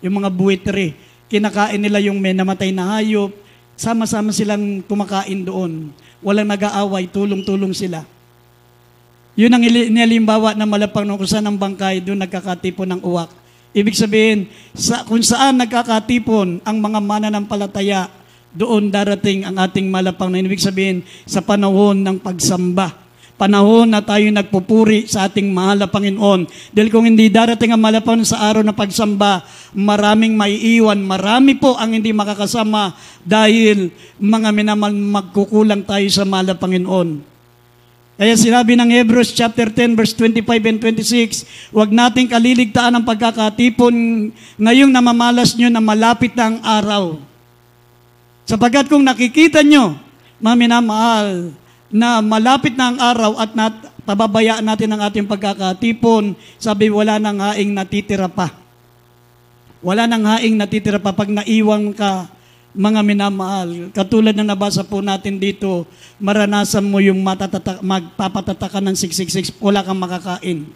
[SPEAKER 1] yung mga buwitre. Kinakain nila yung may namatay na hayop, sama-sama silang kumakain doon. Walang nag-aaway, tulong-tulong sila. Yun ang inilimbawa na malapang kung saan ang bangkay, doon nagkakatipon ng uwak. Ibig sabihin, kung saan nagkakatipon ang mga mananampalataya, doon darating ang ating malapang na ibig sabihin sa panahon ng pagsamba. Panahon na tayo nagpupuri sa ating mahal na Panginoon. Dahil kung hindi darating ang malapang sa araw na pagsamba, maraming maiiwan, marami po ang hindi makakasama dahil mga minamahal magkukulang tayo sa mahal na Panginoon. Kaya sinabi ng Hebrews chapter 10 verse 25 and 26, huwag nating kaliligtaan ang pagkakatipon ngayong namamalas nyo na malapit na ang araw. Sapagkat kung nakikita nyo, mga minamahal, na malapit na ang araw at pababayaan natin ang ating pagkakatipon, sabi wala nang haing natitira pa. Wala nang haing natitira pa pag naiwang ka, mga minamahal. Katulad na nabasa po natin dito, maranasan mo yung magpapatatakan ng 666, wala kang makakain.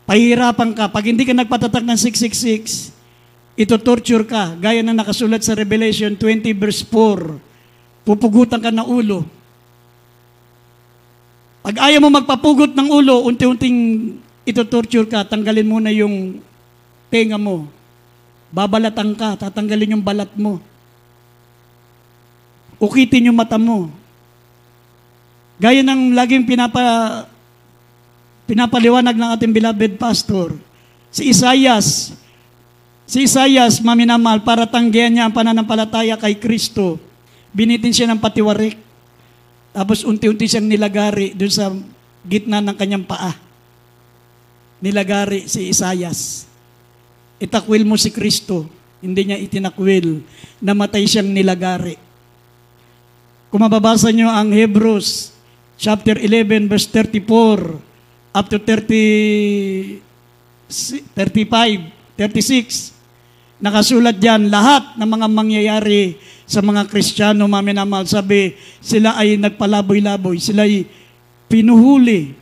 [SPEAKER 1] Pahirapan ka. Pag hindi ka nagpatatak ng 666, ito torture ka, gaya na nakasulat sa Revelation 20 verse 4. Pupugutan ka ng ulo. Pag ayaw mo magpapugot ng ulo, unti-unting ito torture ka, tanggalin mo na yung tenga mo. Babalatan ka, tatanggalin yung balat mo. Ukitin yung mata mo. Gaya ng laging pinapaliwanag ng ating beloved pastor, si Isaias, maminamahal, para tanggihan niya ang pananampalataya kay Kristo. Binitin siya ng patiwarik. Tapos unti-unti siyang nilagari doon sa gitna ng kanyang paa. Nilagari si Isaias. Itakwil mo si Kristo. Hindi niya itinakwil. Namatay siyang nilagari. Kung mababasa niyo ang Hebrews chapter 11 verse 34 up to 35, 36, nakasulat diyan lahat ng mga mangyayari sa mga Kristiyano, maminamahal. Sabi, sila ay nagpalaboy-laboy, sila ay pinuhuli,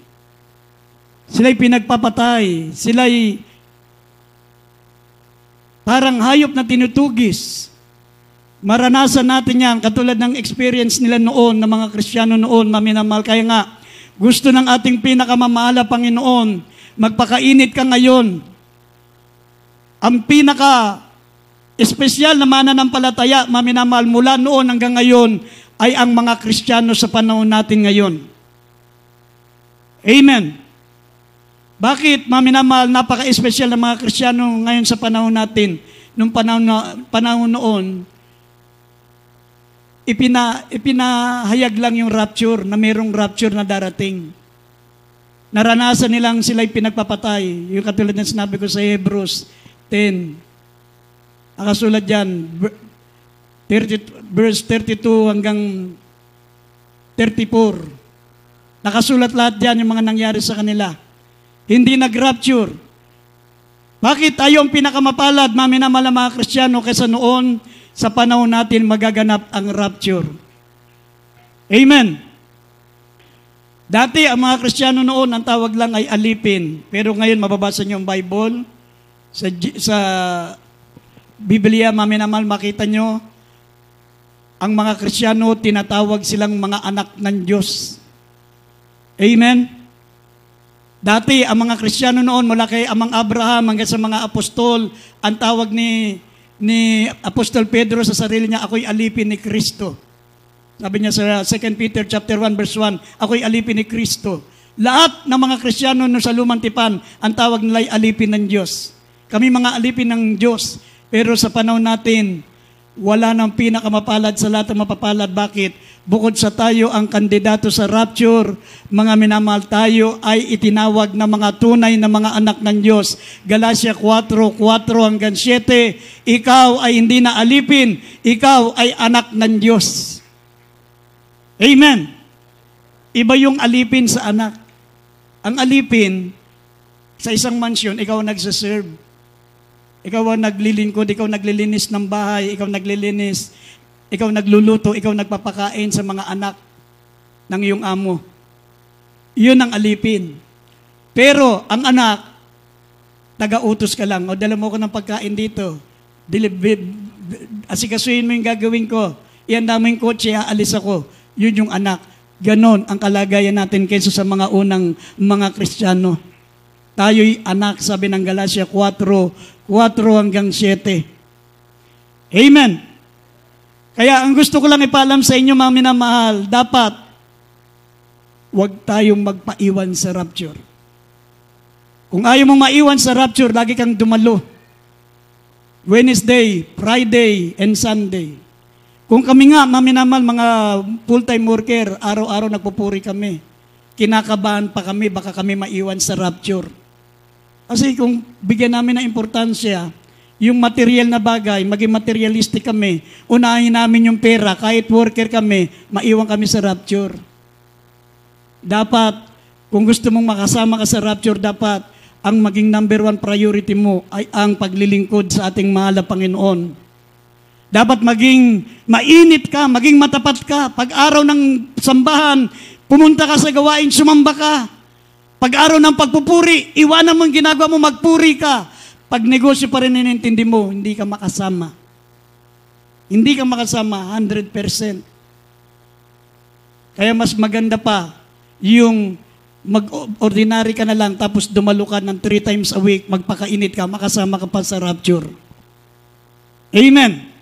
[SPEAKER 1] sila ay pinagpapatay, sila ay parang hayop na tinutugis. Maranasan natin yan, katulad ng experience nila noon, ng mga Kristiyano noon, maminamahal. Kaya nga, gusto ng ating pinakamamahal na Panginoon, magpakainit ka ngayon. Ang espesyal na mananampalataya, maminamahal, mula noon hanggang ngayon, ay ang mga Kristiyano sa panahon natin ngayon. Amen. Bakit, maminamahal, napaka-espesyal na mga Kristiyano ngayon sa panahon natin? Nung panahon noon, ipinahayag lang yung rapture, na mayroong rapture na darating. Naranasan nilang sila'y pinagpapatay. Yung katulad ng sinabi ko sa Hebrews 10. Nakasulat dyan, verse 32 hanggang 34. Nakasulat lahat yan yung mga nangyari sa kanila. Hindi nag-rapture. Bakit tayo ang pinakamapalad, maminamahal na mga Kristiyano, kaysa noon sa panahon natin magaganap ang rapture? Amen. Dati, ang mga Kristiyano noon, ang tawag lang ay alipin. Pero ngayon, mababasa niyo ang Bible. Sa Biblia, maminamahal, makita niyo, ang mga Kristiyano, tinatawag silang mga anak ng Diyos. Amen? Dati, ang mga Kristiyano noon, mula kay Amang Abraham hanggang sa mga apostol, ang tawag ni Apostol Pedro sa sarili niya, ako'y alipin ni Kristo. Sabi niya sa 2 Peter chapter 1 verse 1, ako'y alipin ni Kristo. Lahat ng mga Kristiyano no sa lumang tipan, ang tawag nila ay alipin ng Diyos. Kami mga alipin ng Diyos. Pero sa panahon natin, wala nang pinakamapalad sa lahat ng mapapalad. Bakit? Bukod sa tayo ang kandidato sa rapture, mga minamahal, tayo ay itinawag na mga tunay na mga anak ng Diyos. Galatia 4:4 hanggang 7, ikaw ay hindi na alipin, ikaw ay anak ng Diyos. Amen. Iba yung alipin sa anak. Ang alipin, sa isang mansyon, ikaw ang nagsaserve. Ikaw ang naglilingkod, ikaw naglilinis ng bahay, ikaw naglilinis, ikaw nagluluto, ikaw nagpapakain sa mga anak ng iyong amo. Yun ang alipin. Pero, ang anak, taga-utos ka lang. O, dala mo ko ng pagkain dito. Asikasuhin mo yung gagawin ko. Iyan namin kotse, aalis ako. Yun yung anak. Ganon ang kalagayan natin kaysa sa mga unang mga Kristiyano. Tayo'y anak, sabi ng Galatia 4:4 hanggang 7. Amen. Kaya ang gusto ko lang ipaalam sa inyo, mga minamahal, dapat huwag tayong magpaiwan sa rapture. Kung ayaw mong maiwan sa rapture, lagi kang dumalo. Wednesday, Friday, and Sunday. Kung kami nga, maminamahal, mga full-time worker, araw-araw nagpupuri kami. Kinakabahan pa kami, baka kami maiwan sa rapture. Kasi kung bigyan namin ng importansya, yung material na bagay, maging materialistic kami, unahin namin yung pera, kahit worker kami, maiwan kami sa rapture. Dapat, kung gusto mong makasama ka sa rapture, dapat ang maging number 1 priority mo ay ang paglilingkod sa ating mahal na Panginoon. Dapat maging mainit ka, maging matapat ka. Pag araw ng sambahan, pumunta ka sa gawain, sumamba ka. Pag araw ng pagpupuri, iwanan mo ang ginagawa mo, magpuri ka. Pag negosyo pa rin inintindi mo, hindi ka makasama. Hindi ka makasama 100%. Kaya mas maganda pa yung mag-ordinary ka na lang tapos dumalo ka ng 3 times a week, magpakainit ka, makasama ka pa sa rapture. Amen.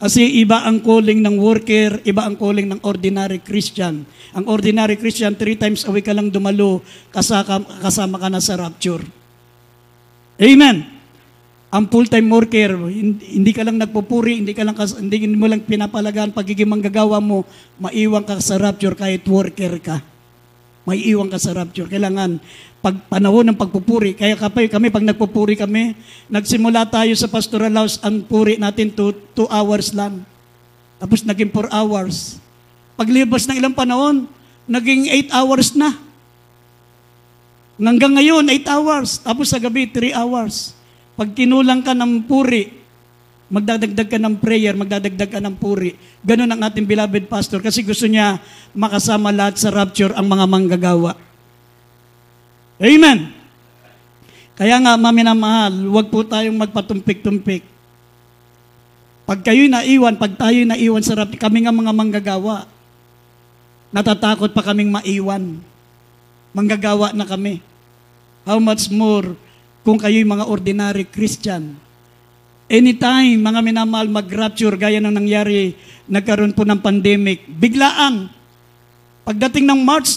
[SPEAKER 1] Kasi iba ang calling ng worker, iba ang calling ng ordinary Christian. Ang ordinary Christian, 3 times a week ka lang dumalo, kasama ka na sa rapture. Amen. Ang full-time worker, hindi ka lang nagpupuri, hindi mo lang pinapalagaan pagiging manggagawa mo, maiwan ka sa rapture kahit worker ka. Maiiwan ka sa rapture. Kailangan, pag panahon ng pagpupuri, kaya kami, pag nagpupuri kami, nagsimula tayo sa pastoral house, ang puri natin 2 hours lang. Tapos naging 4 hours. Paglibas ng ilang panahon, naging 8 hours na. Hanggang ngayon, 8 hours. Tapos sa gabi, 3 hours. Pag kinulang ka ng puri, magdadagdag ka ng prayer, magdadagdag ka ng puri. Ganun ang ating beloved pastor kasi gusto niya makasama lahat sa rapture ang mga manggagawa. Amen. Kaya nga, maminamahal, huwag po tayong magpatumpik-tumpik. Pag tayo'y naiwan sa rapture, kami nga mga manggagawa, natatakot pa kaming maiwan. Manggagawa na kami. How much more kung kayo'y mga ordinary Christian? Anytime, mga minamahal, mag-rapture, gaya ng nangyari, nagkaroon po ng pandemic, biglaan. Pagdating ng March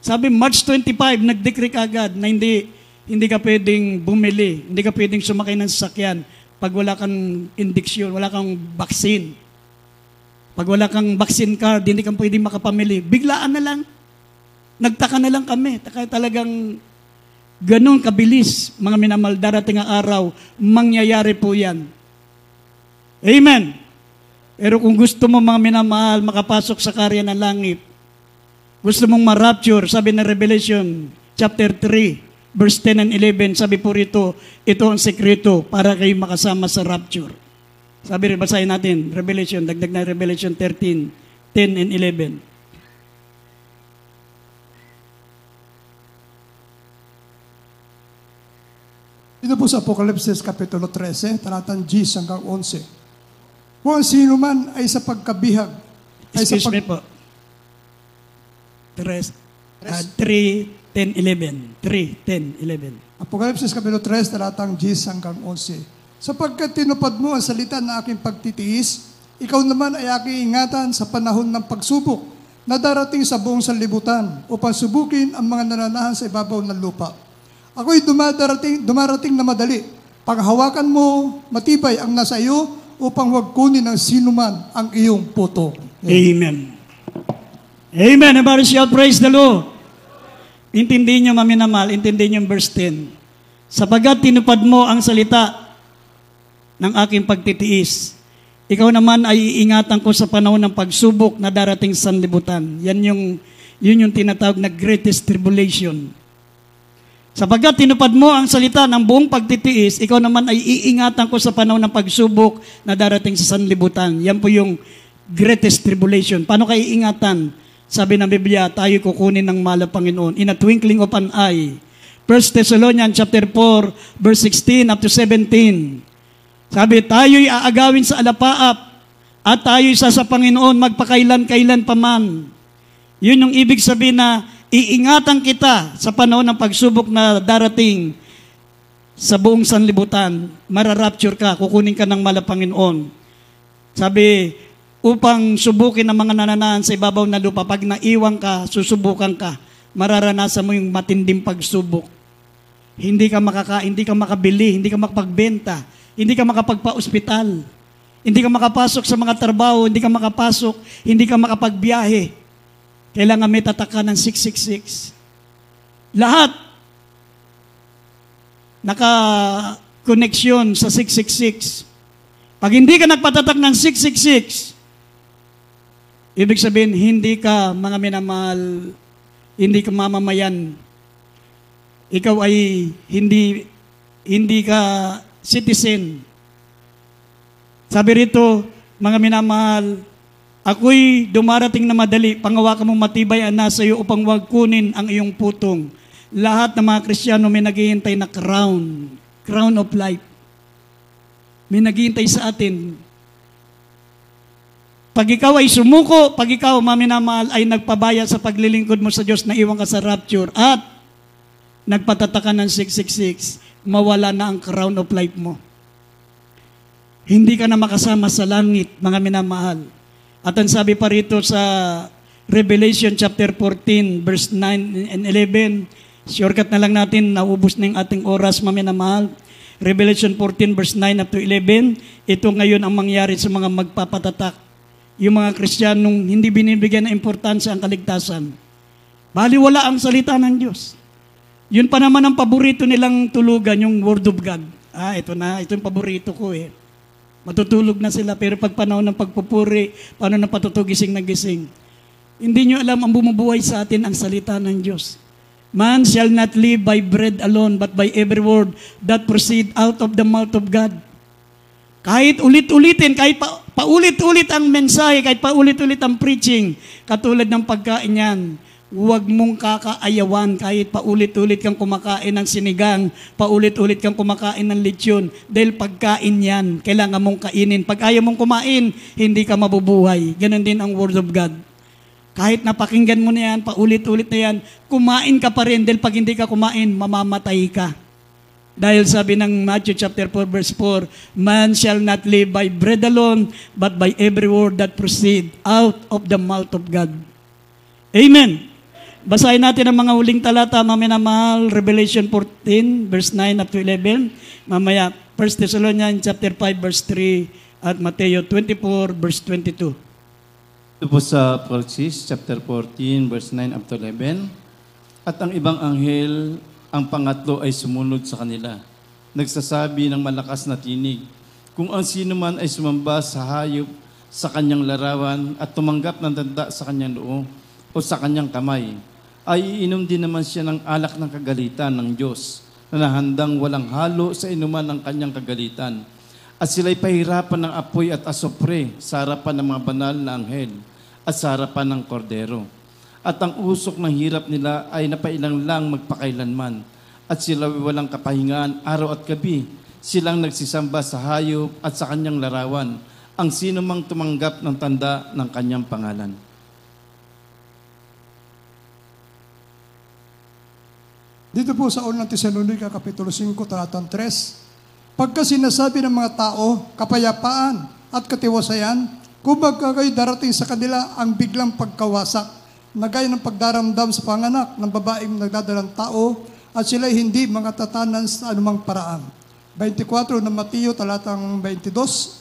[SPEAKER 1] 25, nag-decree agad na hindi ka pwedeng bumili, hindi ka pwedeng sumakay ng sasakyan pag wala kang indiksyon, wala kang vaccine. Pag wala kang vaccine card, hindi ka pwedeng makapamili. Biglaan na lang. Nagtaka na lang kami. Talagang ganun kabilis, mga minamahal, darating ang araw, mangyayari po yan. Amen. Pero kung gusto mo, mga minamahal, makapasok sa karya ng langit, gusto mong ma-rapture, sabi na Revelation chapter 3, verse 10 and 11, sabi po rito, ito ang sekreto para kayo makasama sa rapture. Sabi rin, basahin natin, Revelation, dagdag na Revelation 13, 10 and 11.
[SPEAKER 2] Ito po sa Apokalipsis Kapitulo 13, talatang 10 hanggang 11. Kung ang sino man ay sa pagkabihag, ay sa
[SPEAKER 1] Excuse me po. 3, 10, 11. 3, 10, 11.
[SPEAKER 2] Apokalipsis Kapitulo 3, talatang 10 hanggang 11. Sapagkat tinupad mo ang salita na aking pagtitiis, ikaw naman ay aking ingatan sa panahon ng pagsubok na darating sa buong sanlibutan upang subukin ang mga nananahan sa ibabaw ng lupa. Ako'y dumarating na madali. Paghawakan mo, matibay ang nasa iyo upang wag kunin ng sinuman ang iyong puto.
[SPEAKER 1] Amen. Amen. Everybody shout, praise the Lord. Intindihin niyo, maminamal, intindihin niyo yung verse 10. Sapagat tinupad mo ang salita ng aking pagtitiis, ikaw naman ay iingatan ko sa panahon ng pagsubok na darating sa sanlibutan. Yun yung tinatawag na greatest tribulation. Sapagkat tinupad mo ang salita ng buong pagtitiis, ikaw naman ay iingatan ko sa panahon ng pagsubok na darating sa sanlibutan. Yan po yung greatest tribulation. Paano kayo iingatan? Sabi ng Biblia, tayo kukunin ng mala Panginoon in a twinkling of an eye. 1 Thessalonians chapter 4, verse 16 up to 17. Sabi, tayo'y aagawin sa alapaap at tayo'y sa Panginoon magpakailan-kailan pa man. Yun yung ibig sabihin na iingatan kita sa panahon ng pagsubok na darating sa buong sanlibutan. Mararapture ka, kukunin ka ng mala Panginoon. Sabi, upang subukin ang mga nananahan sa ibabaw na lupa, pag naiwang ka, susubukan ka, mararanasan mo yung matinding pagsubok. Hindi ka makakain, hindi ka makabili, hindi ka makapagbenta, hindi ka makapagpa-ospital, hindi ka makapasok sa mga trabaho, hindi ka makapasok, hindi ka makapagbiyahe. Kailangan may tataka ng 666. Lahat naka-koneksyon sa 666. Pag hindi ka nagpatatak ng 666, ibig sabihin, hindi ka mga minamahal, hindi ka mamamayan. Ikaw ay hindi ka citizen. Sabi rito, mga minamahal, ako'y dumarating na madali, pangawakan mong matibay ang nasa iyo upang wag kunin ang iyong putong. Lahat ng mga Kristiyano may naghihintay na crown of life. May naghihintay sa atin. Pag ikaw ay sumuko, pag ikaw, maminamahal, ay nagpabaya sa paglilingkod mo sa Diyos na iwan ka sa rapture at nagpatataka ng 666, mawala na ang crown of life mo. Hindi ka na makasama sa langit, mga minamahal. At ang sabi pa rito sa Revelation chapter 14, verse 9 and 11, shortcut na lang natin, naubos na yung ating oras, maminamahal. Revelation 14, verse 9 up to 11, ito ngayon ang mangyari sa mga magpapatatak. Yung mga Kristiyanong hindi binibigyan ng importansya ang kaligtasan. Baliwala ang salita ng Diyos. Yun pa naman ang paborito nilang tulugan, yung Word of God. Ito yung paborito ko eh. Matutulog na sila, pero pag panahon ng pagpupuri, paano ng patutugising na gising. Hindi nyo alam, ang bumubuhay sa atin ang salita ng Diyos. Man shall not live by bread alone, but by every word that proceed out of the mouth of God. Kahit ulit-ulitin, kahit paulit-ulit ang mensahe, kahit paulit-ulit ang preaching, katulad ng pagkain yan, huwag mong kakaayawan kahit paulit-ulit kang kumakain ng sinigang, paulit-ulit kang kumakain ng lechon, dahil pagkain yan, kailangan mong kainin. Pag ayaw mong kumain, hindi ka mabubuhay. Ganon din ang Word of God. Kahit napakinggan mo na yan, paulit-ulit na yan, kumain ka pa rin, dahil pag hindi ka kumain, mamamatay ka. Dahil sabi ng Matthew chapter 4 verse 4, man shall not live by bread alone, but by every word that proceed out of the mouth of God. Amen. Basahin natin ang mga huling talata, maminamahal, Revelation 14, verse 9 up to 11. Mamaya, 1 Thessalonians chapter 5, verse 3, at Mateo 24, verse 22.
[SPEAKER 3] Ito po sa Apokalipsis, chapter 14, verse 9 up to 11. At ang ibang anghel, ang pangatlo ay sumunod sa kanila. Nagsasabi ng malakas na tinig, kung ang sino man ay sumamba sa hayop sa kanyang larawan at tumanggap ng tanda sa kanyang noo, o sa kanyang kamay, ay iinom din naman siya ng alak ng kagalitan ng Diyos na nahandang walang halo sa inuman ng kanyang kagalitan. At sila'y pahirapan ng apoy at asopre sa harapan ng mga banal na anghel at sa harapan ng kordero. At ang usok ng hirap nila ay napailang lang magpakailanman. At sila walang kapahingaan araw at gabi. Silang nagsisamba sa hayop at sa kanyang larawan, ang sino mang tumanggap ng tanda ng kanyang pangalan.
[SPEAKER 2] Dito po sa unang Tesalonica, Kapitulo 5, talatang 3, pagka sinasabi ng mga tao, kapayapaan at katiwasayan, kumbaga kayo darating sa kanila ang biglang pagkawasak, na gaya ng pagdaramdam sa panganak ng babaeng nagdadalang tao, at sila'y hindi mga tatanan sa anumang paraan. 24 ng Mateo, talatang 22.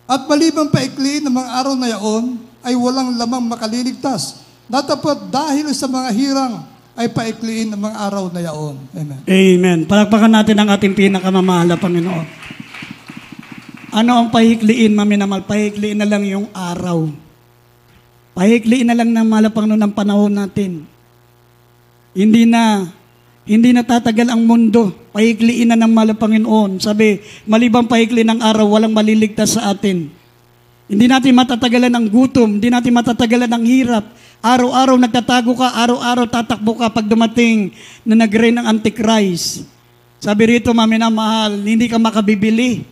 [SPEAKER 2] At maliban paikliin ng mga araw na yaon, ay walang lamang makaliligtas, natapat dahil sa mga hirang ay paikliin ang mga araw na yaon. Amen.
[SPEAKER 1] Amen. Palakpakan natin ang ating pinakamamahal na Panginoon. Ano ang pahikliin, maminamal? Pahikliin na lang yung araw. Pahikliin na lang ng mahal na Panginoon ang panahon natin. Hindi na tatagal ang mundo. Pahikliin na ng mahal na Panginoon. Sabi, malibang pahikliin ng araw, walang maliligtas sa atin. Hindi natin matatagalan ang gutom, hindi natin matatagalan ang hirap. Araw-araw nagtatago ka, araw-araw tatakbo ka pag dumating na nag-reign ang Antichrist. Sabi rito, maminamahal, hindi ka makabibili.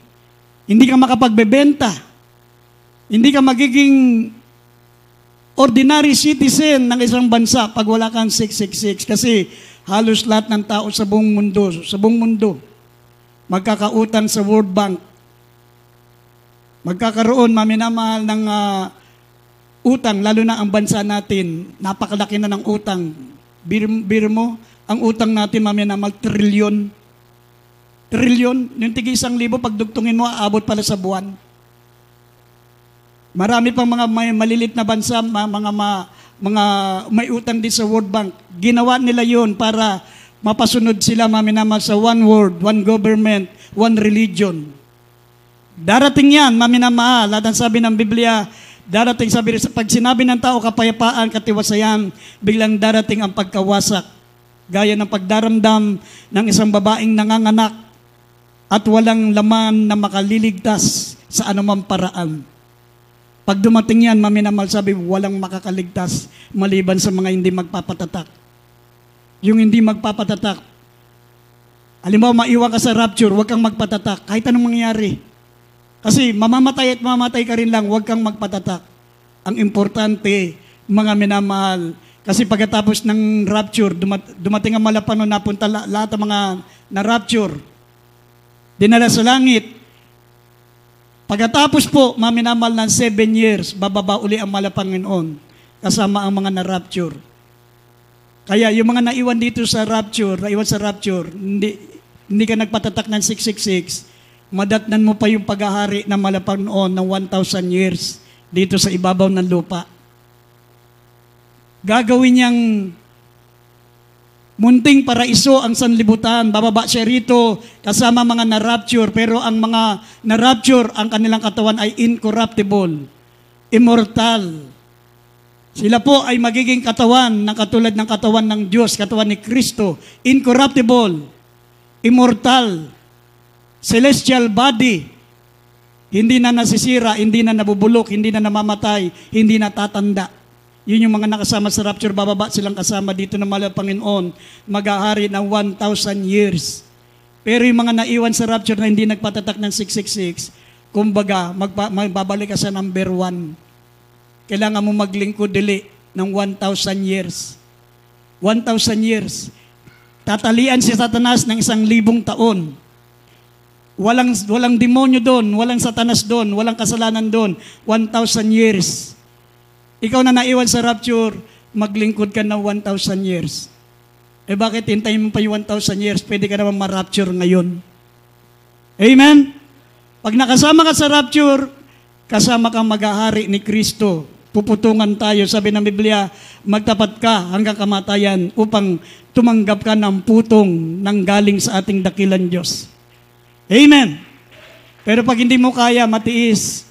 [SPEAKER 1] Hindi ka makapagbebenta. Hindi ka magiging ordinary citizen ng isang bansa pag wala kang 666. Kasi halos lahat ng tao sa buong mundo, magkakautang sa World Bank. Magkakaroon, maminamahal, ng utang, lalo na ang bansa natin, napakalaki na ng utang. Bir mo, ang utang natin, maminamahal, trilyon. Trilyon, yung tigi 1,000, pagdugtungin mo, aabot pala sa buwan. Marami pang mga malilit na bansa, mga may utang din sa World Bank. Ginawa nila yon para mapasunod sila, maminamahal, sa one world, one government, one religion. Darating yan, maminamahal. At ang sabi ng Biblia, darating, sabi rin, pag sinabi ng tao kapayapaan, katiwasayan, biglang darating ang pagkawasak. Gaya ng pagdaramdam ng isang babaeng nanganganak at walang laman na makaliligtas sa anumang paraan. Pag dumating yan, maminamahal, sabi, walang makakaligtas maliban sa mga hindi magpapatatak. Yung hindi magpapatatak, halimbawa, maiwan ka sa rapture, huwag kang magpatatak, kahit anong mangyari. Kasi mamamatay at mamamatay ka rin lang, huwag kang magpatatak. Ang importante, mga minamahal, kasi pagkatapos ng rapture, dumating ang malapanon, napunta lahat ng mga na-rapture, dinala sa langit. Pagkatapos po, maminamahal, ng 7 years, bababa uli ang Panginoon, kasama ang mga na-rapture. Kaya yung mga naiwan dito sa rapture, hindi ka nagpatatak ng 666, madatnan mo pa yung paghahari ng Panginoon ng 1,000 years dito sa ibabaw ng lupa. Gagawin niyang munting paraiso ang sanlibutan. Bababa siya rito kasama mga na-rapture, pero ang mga na-rapture, ang kanilang katawan ay incorruptible, immortal. Sila po ay magiging katawan ng katulad ng katawan ng Diyos, katawan ni Kristo, incorruptible, immortal, celestial body, hindi na nasisira, hindi na nabubulok, hindi na namamatay, hindi na tatanda. Yun yung mga nakasama sa rapture, bababa silang kasama dito ng mahal na Panginoon, maghahari ng 1,000 years. Pero yung mga naiwan sa rapture na hindi nagpatatak ng 666, kumbaga, magbabalik ka sa number 1. Kailangan mo maglingkod dili ng 1,000 years. 1,000 years. Tatalian si Satanas ng 1,000 taon. Walang demonyo doon, walang Satanas doon, walang kasalanan doon. 1,000 years. Ikaw na naiwan sa rapture, maglingkod ka ng 1,000 years. Eh bakit hintayin mo pa yung 1,000 years? Pwede ka naman ma-rapture ngayon. Amen? Pag nakasama ka sa rapture, kasama kang maghahari ni Kristo. Puputungan tayo. Sabi ng Biblia, magtapat ka hanggang kamatayan upang tumanggap ka ng putong nang galing sa ating dakilang Diyos. Amen. Pero pag hindi mo kaya matiis,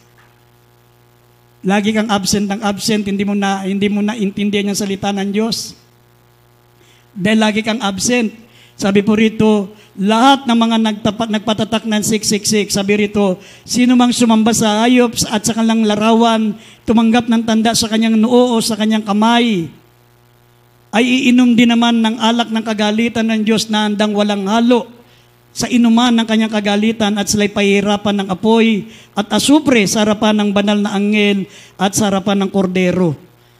[SPEAKER 1] Lagi kang absent ng absent, hindi mo na intindihan yung salita ng Diyos. Dahil lagi kang absent. Sabi po rito, lahat ng mga nagpatatak ng 666, sabi rito, sino mang sumamba sa hayop at sa kanilang larawan, tumanggap ng tanda sa kanyang noo o sa kanyang kamay, ay iinom din naman ng alak ng kagalitan ng Diyos na handang walang halo sa inuman ng kanyang kagalitan, at sila'y pahihirapan ng apoy at asupre sa harapan ng banal na anghel at sa harapan ng kordero.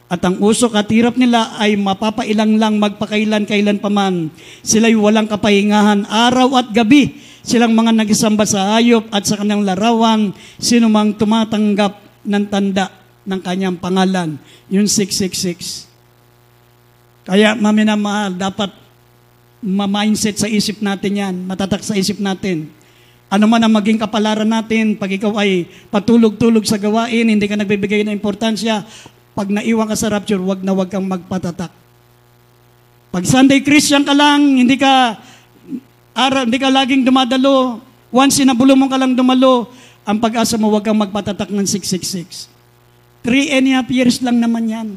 [SPEAKER 1] At ang usok at hirap nila ay mapapailang lang magpakailan-kailan paman. Sila'y walang kapahingahan araw at gabi. Silang mga nagisamba sa hayop at sa kanyang larawan, sino mang tumatanggap ng tanda ng kanyang pangalan. Yung 666. Kaya maminamahal, dapat ma-mindset sa isip natin yan, matatak sa isip natin. Ano man ang maging kapalaran natin, pag ikaw ay patulog-tulog sa gawain, hindi ka nagbibigay ng importansya, pag naiwan ka sa rapture, wag kang magpatatak. Pag Sunday Christian ka lang, hindi ka laging dumadalo, once in a blue moon ka lang dumalo, ang pag-asa mo, wag kang magpatatak ng 666. 3.5 years lang naman yan.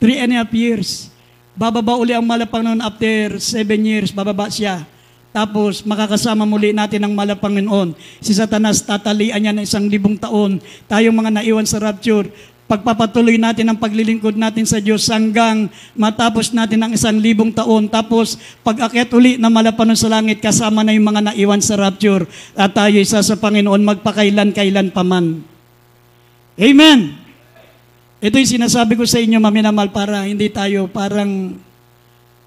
[SPEAKER 1] 3.5 years. Bababa uli ang malapang noon after 7 years, bababa siya. Tapos makakasama muli natin ang Panginoon. Si Satanas, tatalian niya ng 1,000 taon. Tayong mga naiwan sa rapture, pagpapatuloy natin ang paglilingkod natin sa Diyos hanggang matapos natin ang 1,000 taon. Tapos pag-akyat uli na malapanon sa langit, kasama na yung mga naiwan sa rapture. At tayo isa sa Panginoon magpakailan-kailan paman. Amen! Ito yung sinasabi ko sa inyo, maminamal, para hindi tayo parang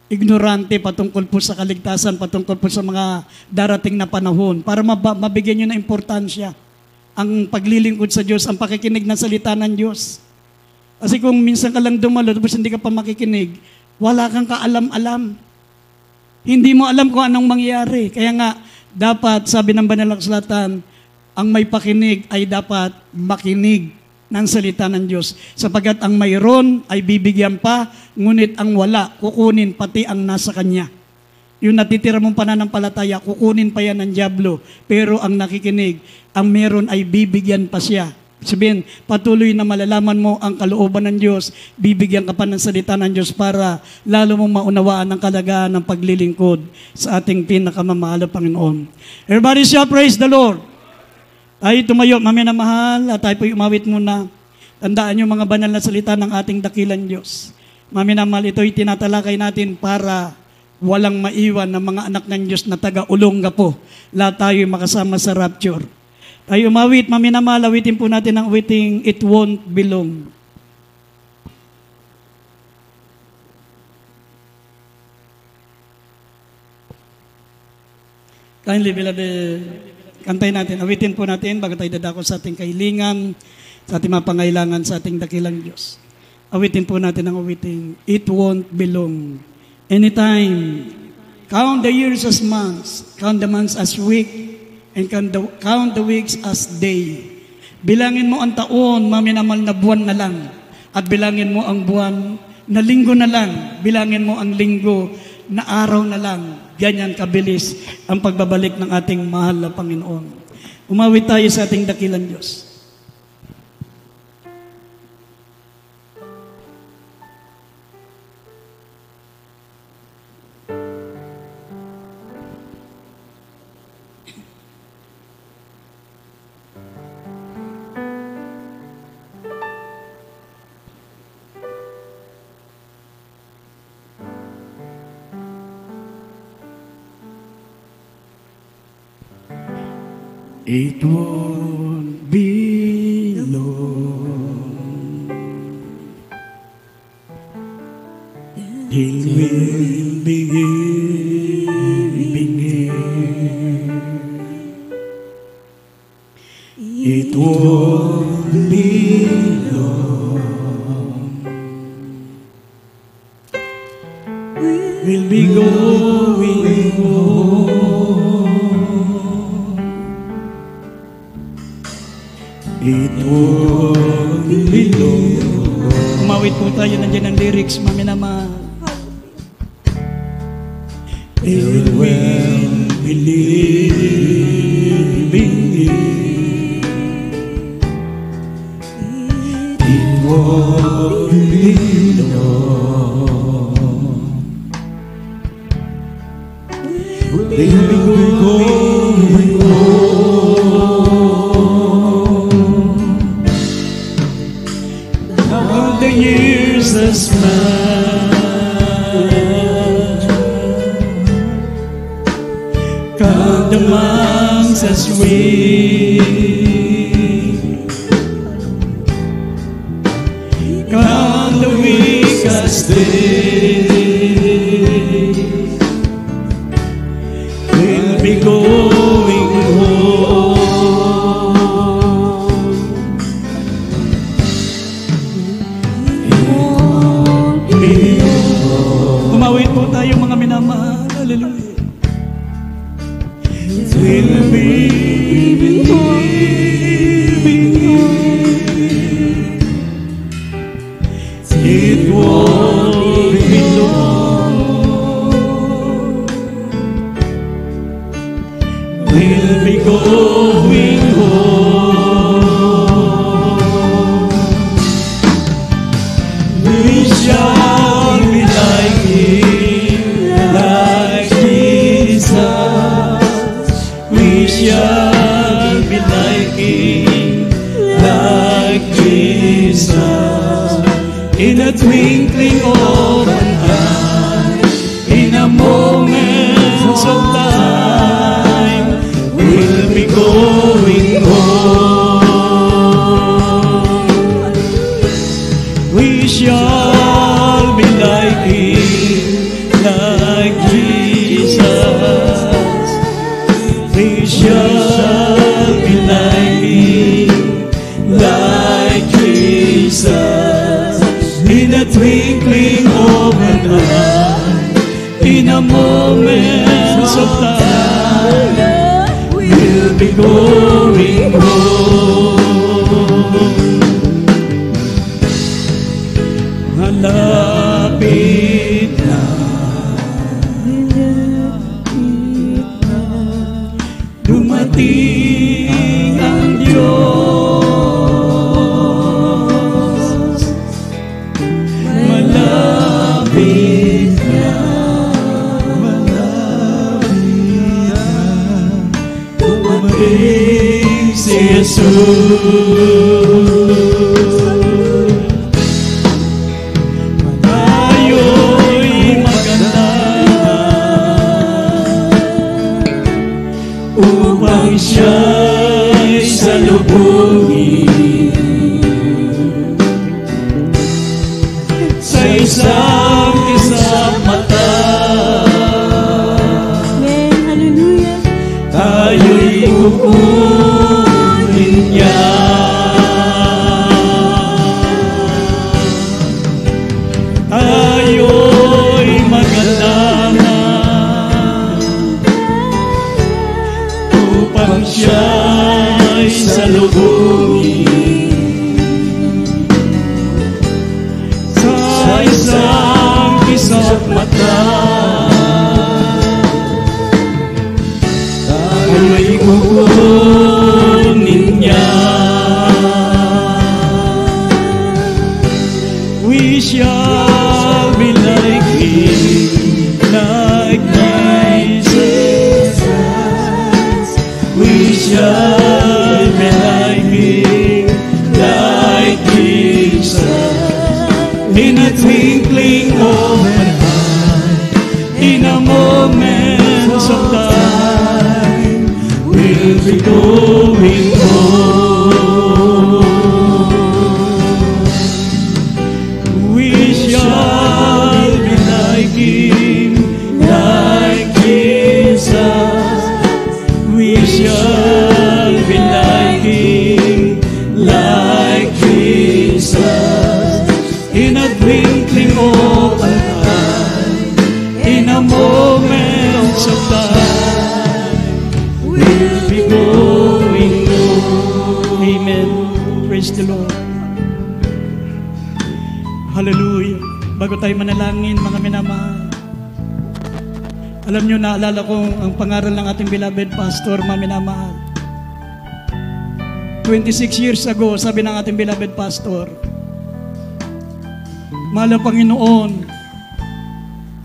[SPEAKER 1] ignorante patungkol po sa kaligtasan, patungkol po sa mga darating na panahon, para mabigyan nyo na importansya ang paglilingkod sa Diyos, ang pakikinig ng salita ng Diyos. Kasi kung minsan ka lang dumalo, tapos hindi ka pa makikinig, wala kang kaalam-alam. Hindi mo alam kung anong mangyayari. Kaya nga, dapat, sabi ng Banal na Kasulatan, ang may pakinig ay dapat makinig ng salita ng Diyos. Sapagat ang mayroon ay bibigyan pa, ngunit ang wala, kukunin pati ang nasa kanya. Yung natitira mong pananampalataya, kukunin pa yan ng dyablo. Pero ang nakikinig, ang meron ay bibigyan pa siya. Sabihin, patuloy na malalaman mo ang kalooban ng Diyos, bibigyan ka pa ng salita ng Diyos para lalo mong maunawaan ang kalagahan ng paglilingkod sa ating pinakamamahal na Panginoon. Everybody shall praise the Lord. Ay tumayo, maminamahal, at tayo po'y umawit muna. Tandaan yung mga banal na salita ng ating dakilang Diyos. Maminamahal, ito'y tinatalakay natin para walang maiwan ng mga anak ng Diyos na taga-Olonga po. Lahat tayo makasama sa rapture. Tayo umawit, maminamahal, awitin po natin ang awiting It Won't Belong. Kindly, beloved, kantay natin, awitin po natin bago tayo dadako sa ating kahilingan, sa ating mga pangailangan sa ating dakilang Diyos. Awitin po natin ang awiting It Won't Belong. Anytime, count the years as months, count the months as week, and count the weeks as day. Bilangin mo ang taon, maminamal na buwan na lang. At bilangin mo ang buwan na linggo na lang. Bilangin mo ang linggo na araw na lang. Ganyan kabilis ang pagbabalik ng ating mahal na Panginoon. Umawit tayo sa ating dakilang Diyos. It won't be long. He will begin. It won't be long. We'll be going home. It won't be long. Umawit po tayo, nandiyan ang lyrics, maminamahal. It will be living. The years has come the months as we come the week as day we'll be going home. Umawit po tayo mga minamahal. Hallelujah. We'll be it won't be long. We'll be going home. We shall be like Him, like Jesus. We shall be like Him, like Jesus. In a twinkling of an eye, in a moment of time, we'll be going home. We shall be like Him, like Jesus. We shall be like Him, like Jesus. In a twinkling of an eye, in a moment of time, we'll be going home. Malapit na, dumating ang Diyos. Malapit na, dumating si Jesus. Tayo'y maganda upang siya'y salubungin sa isang kisap mata.
[SPEAKER 4] Hallelujah.
[SPEAKER 1] Tayo'y kukunin niya. Tayo'y magandang upang siya'y salubungin sa isang kisap mata. Tayo'y kukunin niya. We shall be like Him, like Jesus. We shall be like Him, like Jesus. In a twinkling of an eye, in a moment of time, we'll be going home. We shall be like Him, like Jesus. We shall be like Him, like Jesus. In a twinkling of an eye, in a moment of time, we'll be going home. Amen. Praise the Lord. Hallelujah. Bago tayo manalangin, mga minamahal, alam nyo, naalala ko ang pangaral ng ating beloved pastor, mga minamahal. 26 years ago, sabi ng ating beloved pastor, Mahal na Panginoon,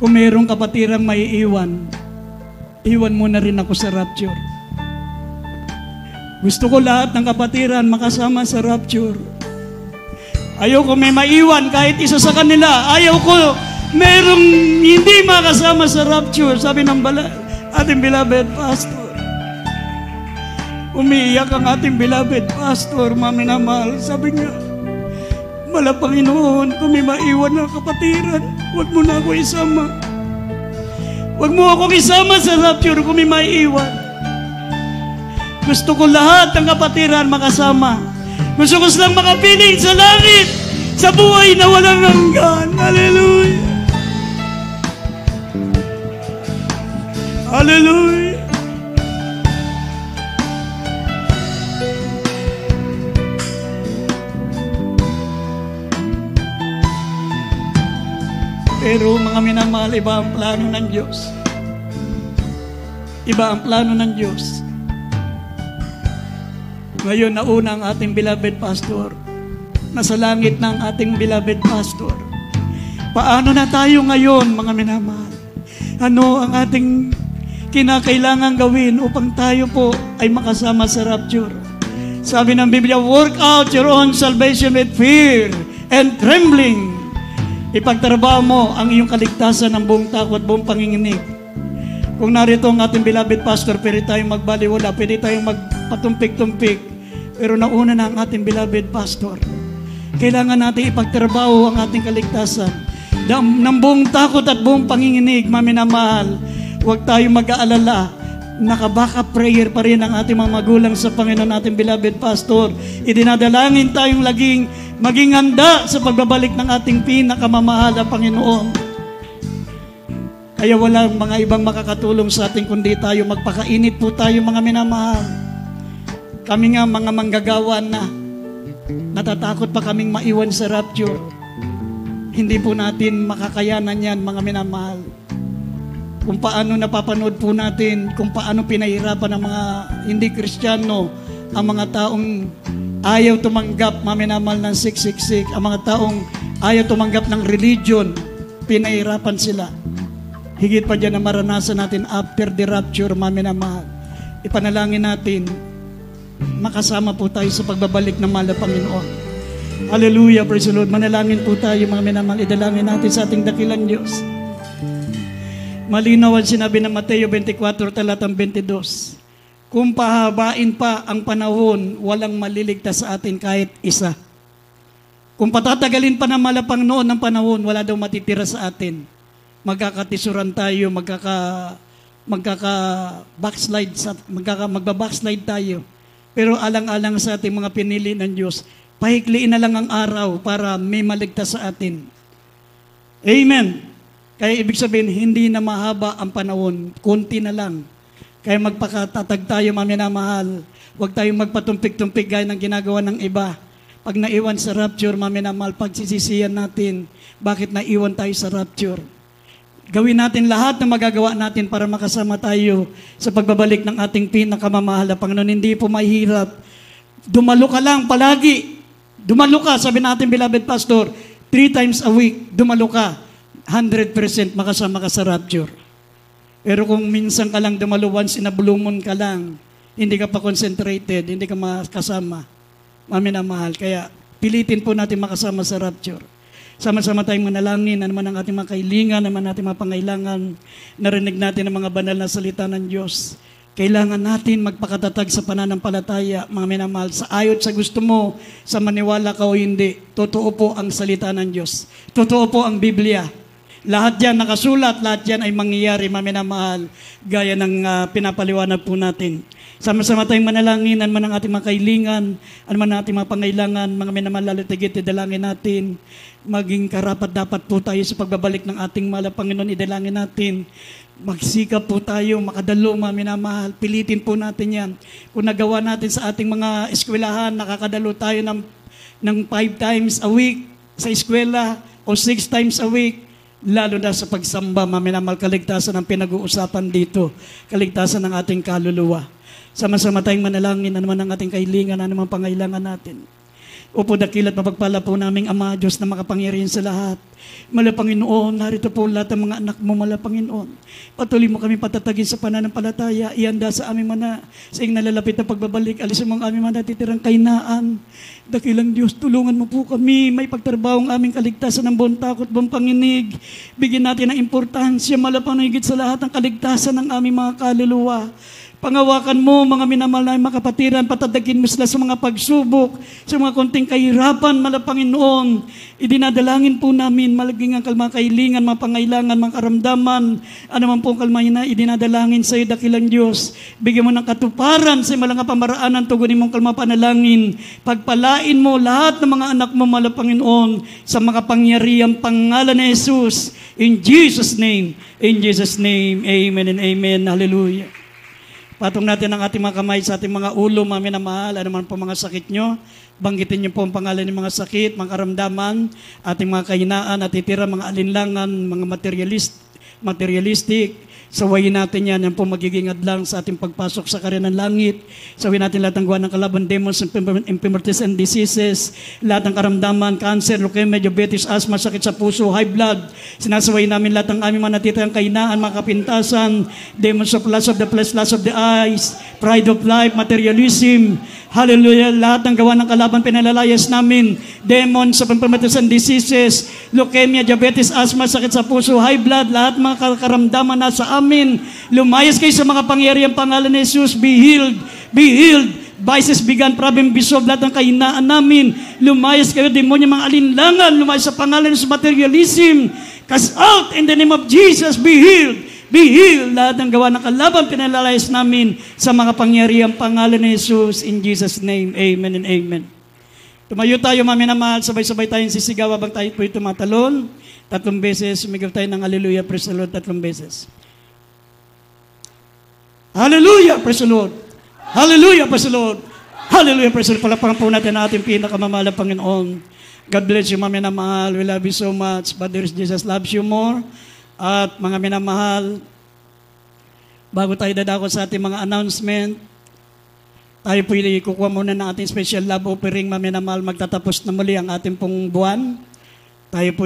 [SPEAKER 1] kung mayroong kapatirang may iwan mo na rin ako sa rapture. Gusto ko lahat ng kapatiran makasama sa rapture. Ayaw ko may maiwan kahit isa sa kanila. Ayaw ko merong hindi makasama sa rapture. Sabi ng ating beloved pastor. Umiiyak ang ating beloved pastor, mami na mahal. Sabi niya, Mahal na Panginoon, kung may maiwan ng kapatiran, huwag mo na ako isama. Huwag mo ako isama sa rapture kung may maiiwan. Gusto ko lahat ng kapatiran makasama. Gusto ko silang makapiling sa langit, sa buhay na walang hanggan. Hallelujah! Hallelujah! Pero mga minamahal, iba ang plano ng Diyos. Iba ang plano ng Diyos. Ngayon, nauna ang ating beloved pastor. Nasa langit na ang ating beloved pastor. Paano na tayo ngayon, mga minamahal? Ano ang ating kinakailangan gawin upang tayo po ay makasama sa rapture? Sabi ng Biblia, work out your own salvation with fear and trembling. Ipagtrabaho mo ang iyong kaligtasan ng buong takot, buong panginginig. Kung narito ang ating beloved pastor, pwede tayong magbaliwala, pwede tayong magpatumpik-tumpik. Pero nauna na ang ating beloved pastor. Kailangan natin ipagtrabaho ang ating kaligtasan ng buong takot at buong panginginig, maminamahal. Huwag tayong mag-aalala. Nakabaka prayer pa rin ang ating mga magulang sa Panginoon, ating beloved pastor. Idinadalangin tayong maging handa sa pagbabalik ng ating pinakamamahal na Panginoon. Kaya walang mga ibang makakatulong sa ating kundi tayo magpakainit po tayo, mga minamahal. Kami nga mga manggagawa na natatakot pa kaming maiwan sa rapture. Hindi po natin makakayanan yan, mga minamahal. Kung paano napapanood po natin, kung paano pinahirapan ng mga hindi Kristiyano, ang mga taong ayaw tumanggap, maminamal ng 666, ang mga taong ayaw tumanggap ng religion, pinahirapan sila. Higit pa dyan na maranasan natin after the rapture, maminamahal. Ipanalangin natin, makasama po tayo sa pagbabalik ng mahal na Panginoon. Hallelujah, praise the Lord. Manalangin po tayo, mga minamahal. Idalangin natin sa ating dakilang Diyos. Malinaw ang sinabi ng Mateo 24, talatang 22. Kung pahabain pa ang panahon, walang maliligtas sa atin kahit isa. Kung patatagalin pa ng malapang noon ng panahon, wala daw matitira sa atin. Magkakatisuran tayo, magbabackslide tayo. Pero alang-alang sa ating mga pinili ng Diyos, pahikliin na lang ang araw para may maligtas sa atin. Amen. Kaya ibig sabihin, hindi na mahaba ang panahon, konti na lang. Kaya magpakatatag tayo, maminamahal. Huwag tayong magpatumpik-tumpik gaya ng ginagawa ng iba. Pag naiwan sa rapture, maminamahal, pagsisisiyan natin, bakit naiwan tayo sa rapture? Gawin natin lahat na magagawa natin para makasama tayo sa pagbabalik ng ating pinakamamahal na Panginoon. Hindi po mahirap. Dumalo ka lang palagi. Dumalo ka, sabi natin, beloved pastor, 3 times a week, dumalo ka. 100% makasama ka sa rapture. Pero kung minsan ka lang dumalo, once in a blue moon ka lang, hindi ka pa concentrated, hindi ka makasama, maminamahal. Kaya pilitin po natin makasama sa rapture. Sama-sama tayong manalangin, naman ang ating mga kailingan, naman ating mga pangailangan, narinig natin ang mga banal na salita ng Diyos. Kailangan natin magpakatatag sa pananampalataya, mga minamahal, sa ayot sa gusto mo, sa maniwala ka o hindi. Totoo po ang salita ng Diyos. Totoo po ang Biblia. Lahat yan nakasulat, lahat yan ay mangyayari, maminamahal, gaya ng pinapaliwanag po natin. Sama-sama tayong manalangin, ano man ang ating mga kailingan, ano man ang ating mga pangailangan, mga minamahal, lalo tigit, idalangin natin. Maging karapat-dapat po tayo sa pagbabalik ng ating mahal na Panginoon, idalangin natin. Magsikap po tayo, makadalo, mga minamahal, pilitin po natin yan. Kung nagawa natin sa ating mga eskwelahan, nakakadalo tayo ng 5 times a week sa eskwela o 6 times a week, lalo na sa pagsamba, maminamal, kaligtasan ang pinag-uusapan dito, kaligtasan ng ating kaluluwa. Sama-sama tayong manalangin, ano man ang ating kahilingan, ano man pangailangan natin. Opo, dakilat mapagpala po naming Ama, Diyos na makapangyarihan sa lahat. Mala Panginoon, narito po lahat ng mga anak mo, mala Panginoon. Patuloy mo kami patatagin sa pananampalataya, ihanda sa aming mana, sa iyong nalalapit na pagbabalik, alisin mo ang aming mga natitirang kahinaan. Dakilang Diyos, tulungan mo po kami, may pagtrabaho ang aming kaligtasan ng buong takot, buong panginig. Bigyan natin ng importansya, mala Panginoon, higit sa lahat ng kaligtasan ng aming mga kaluluwa. Pangawakan mo, mga minamahal na mga kapatiran, patadagin mo sila sa mga pagsubok, sa mga konting kahirapan, mala Panginoon. Idinadalangin po namin, malaging ang mga kahilingan, mga pangailangan, mga karamdaman, ano man po ang kalmahin na idinadalangin sa iyo, dakilang Diyos. Bigyan mo ng katuparan sa mga pamaraanan, tugunin mong kalma panalangin. Pagpalain mo lahat ng mga anak mo, mala Panginoon, sa mga pangyarihang pangalan ni Jesus. In Jesus' name, amen and amen. Hallelujah. Patong natin ang ating mga kamay sa ating mga ulo, mga minamahal, ano man po mga sakit nyo. Banggitin nyo po ang pangalan ng mga sakit, mga karamdaman, ating mga kahinaan, at itira mga alinlangan, mga materialistic. Sawayin natin yan po magiging adlang sa ating pagpasok sa karya ng langit. Sawayin natin lahat ng gawa ng kalaban, demons, infirmities and diseases, lahat ng karamdaman, cancer, leukemia, diabetes, asthma, sakit sa puso, high blood. Sinasawayin namin lahat ng aming mga natitirang kahinaan, mga kapintasan, demons of lust of the flesh, lust of the eyes, pride of life, materialism. Hallelujah. Lahat ng gawa ng kalaban pinalalayas namin. Demons of infirmities and diseases, leukemia, diabetes, asthma, sakit sa puso, high blood, lahat mga karamdaman na sa amin. Lumayas kayo sa mga pangyarihang pangalan ni Jesus. Be healed. Be healed. Vices began, problem, bisob, lahat ng kahinaan namin. Lumayas kayo, demonyo, mga alinlangan. Lumayas sa pangalan ng materialism. Cast out in the name of Jesus. Be healed. Be healed. Lahat ng gawa ng kalaban pinalalayas namin sa mga pangyarihang pangalan ni Jesus. In Jesus' name, amen and amen. Tumayo tayo, mga minamahal. Sabay-sabay tayong sisigaw habang tayo po'y tumatalon. 3 beses, sumigaw tayo ng hallelujah, praise the Lord, 3 beses. Hallelujah, praise the Lord. Hallelujah, praise the Lord. Hallelujah, praise the Lord. Palapakan po natin ang ating pinakamamahal na Panginoon. God bless you, mga minamahal. We love you so much. But there is Jesus loves you more. At mga minamahal, bago tayo dadako sa ating mga announcement, tayo po kukuha muna ng ating special love offering, mga minamahal. Magtatapos na muli ang ating pong buwan. Tayo po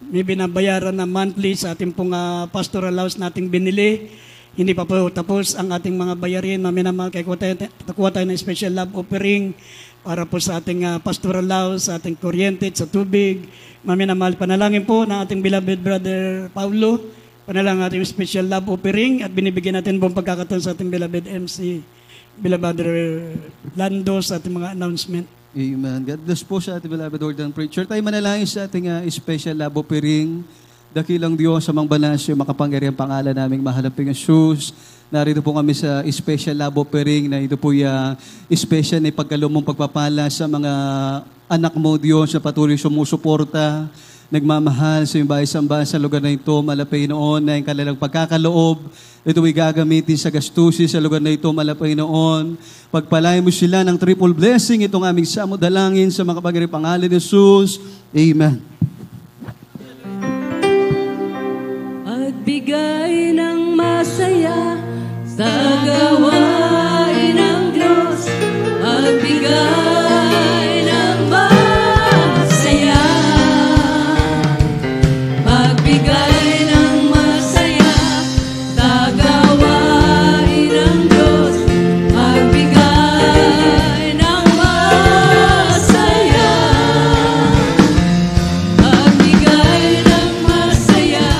[SPEAKER 1] may binabayaran na monthly sa ating pong pastoral house nating binili. Hindi pa po tapos ang ating mga bayarin, mga minamahal. Kaya kuha tayo ng special love offering para po sa ating pastoral house, sa ating kuryente, sa tubig. Mga minamahal, panalangin po ng ating beloved brother Paulo. Panalangin ating special love offering at binibigyan natin buong pagkakataon sa ating beloved MC, beloved brother Lando sa ating mga announcement.
[SPEAKER 5] Amen. God bless po sa ating beloved Ordained Preacher. Tayo manalangin sa ating special love offering. Dakilang Diyos sa mga balasyo, makapangyarihang pangalan naming mahalaping Jesus. Narito po kami sa special love offering na ito po special na ipagkalumong pagpapala sa mga anak mo, Diyos, na patuloy sumusuporta, nagmamahal sa iyong bahay-sambahan sa lugar na ito, malapay noon na yung kanilang pagkakaloob. Ito ay gagamitin sa gastusin sa lugar na ito, malapay noon. Pagpalain mo sila ng triple blessing, itong aming samudalangin sa mga pangyarihang pangalan ni Jesus. Amen.
[SPEAKER 4] Magbigay ng masaya sa gawain ng Diyos. Magbigay ng masaya. Magbigay ng masaya sa gawain ng Diyos. Magbigay ng masaya. Magbigay ng masaya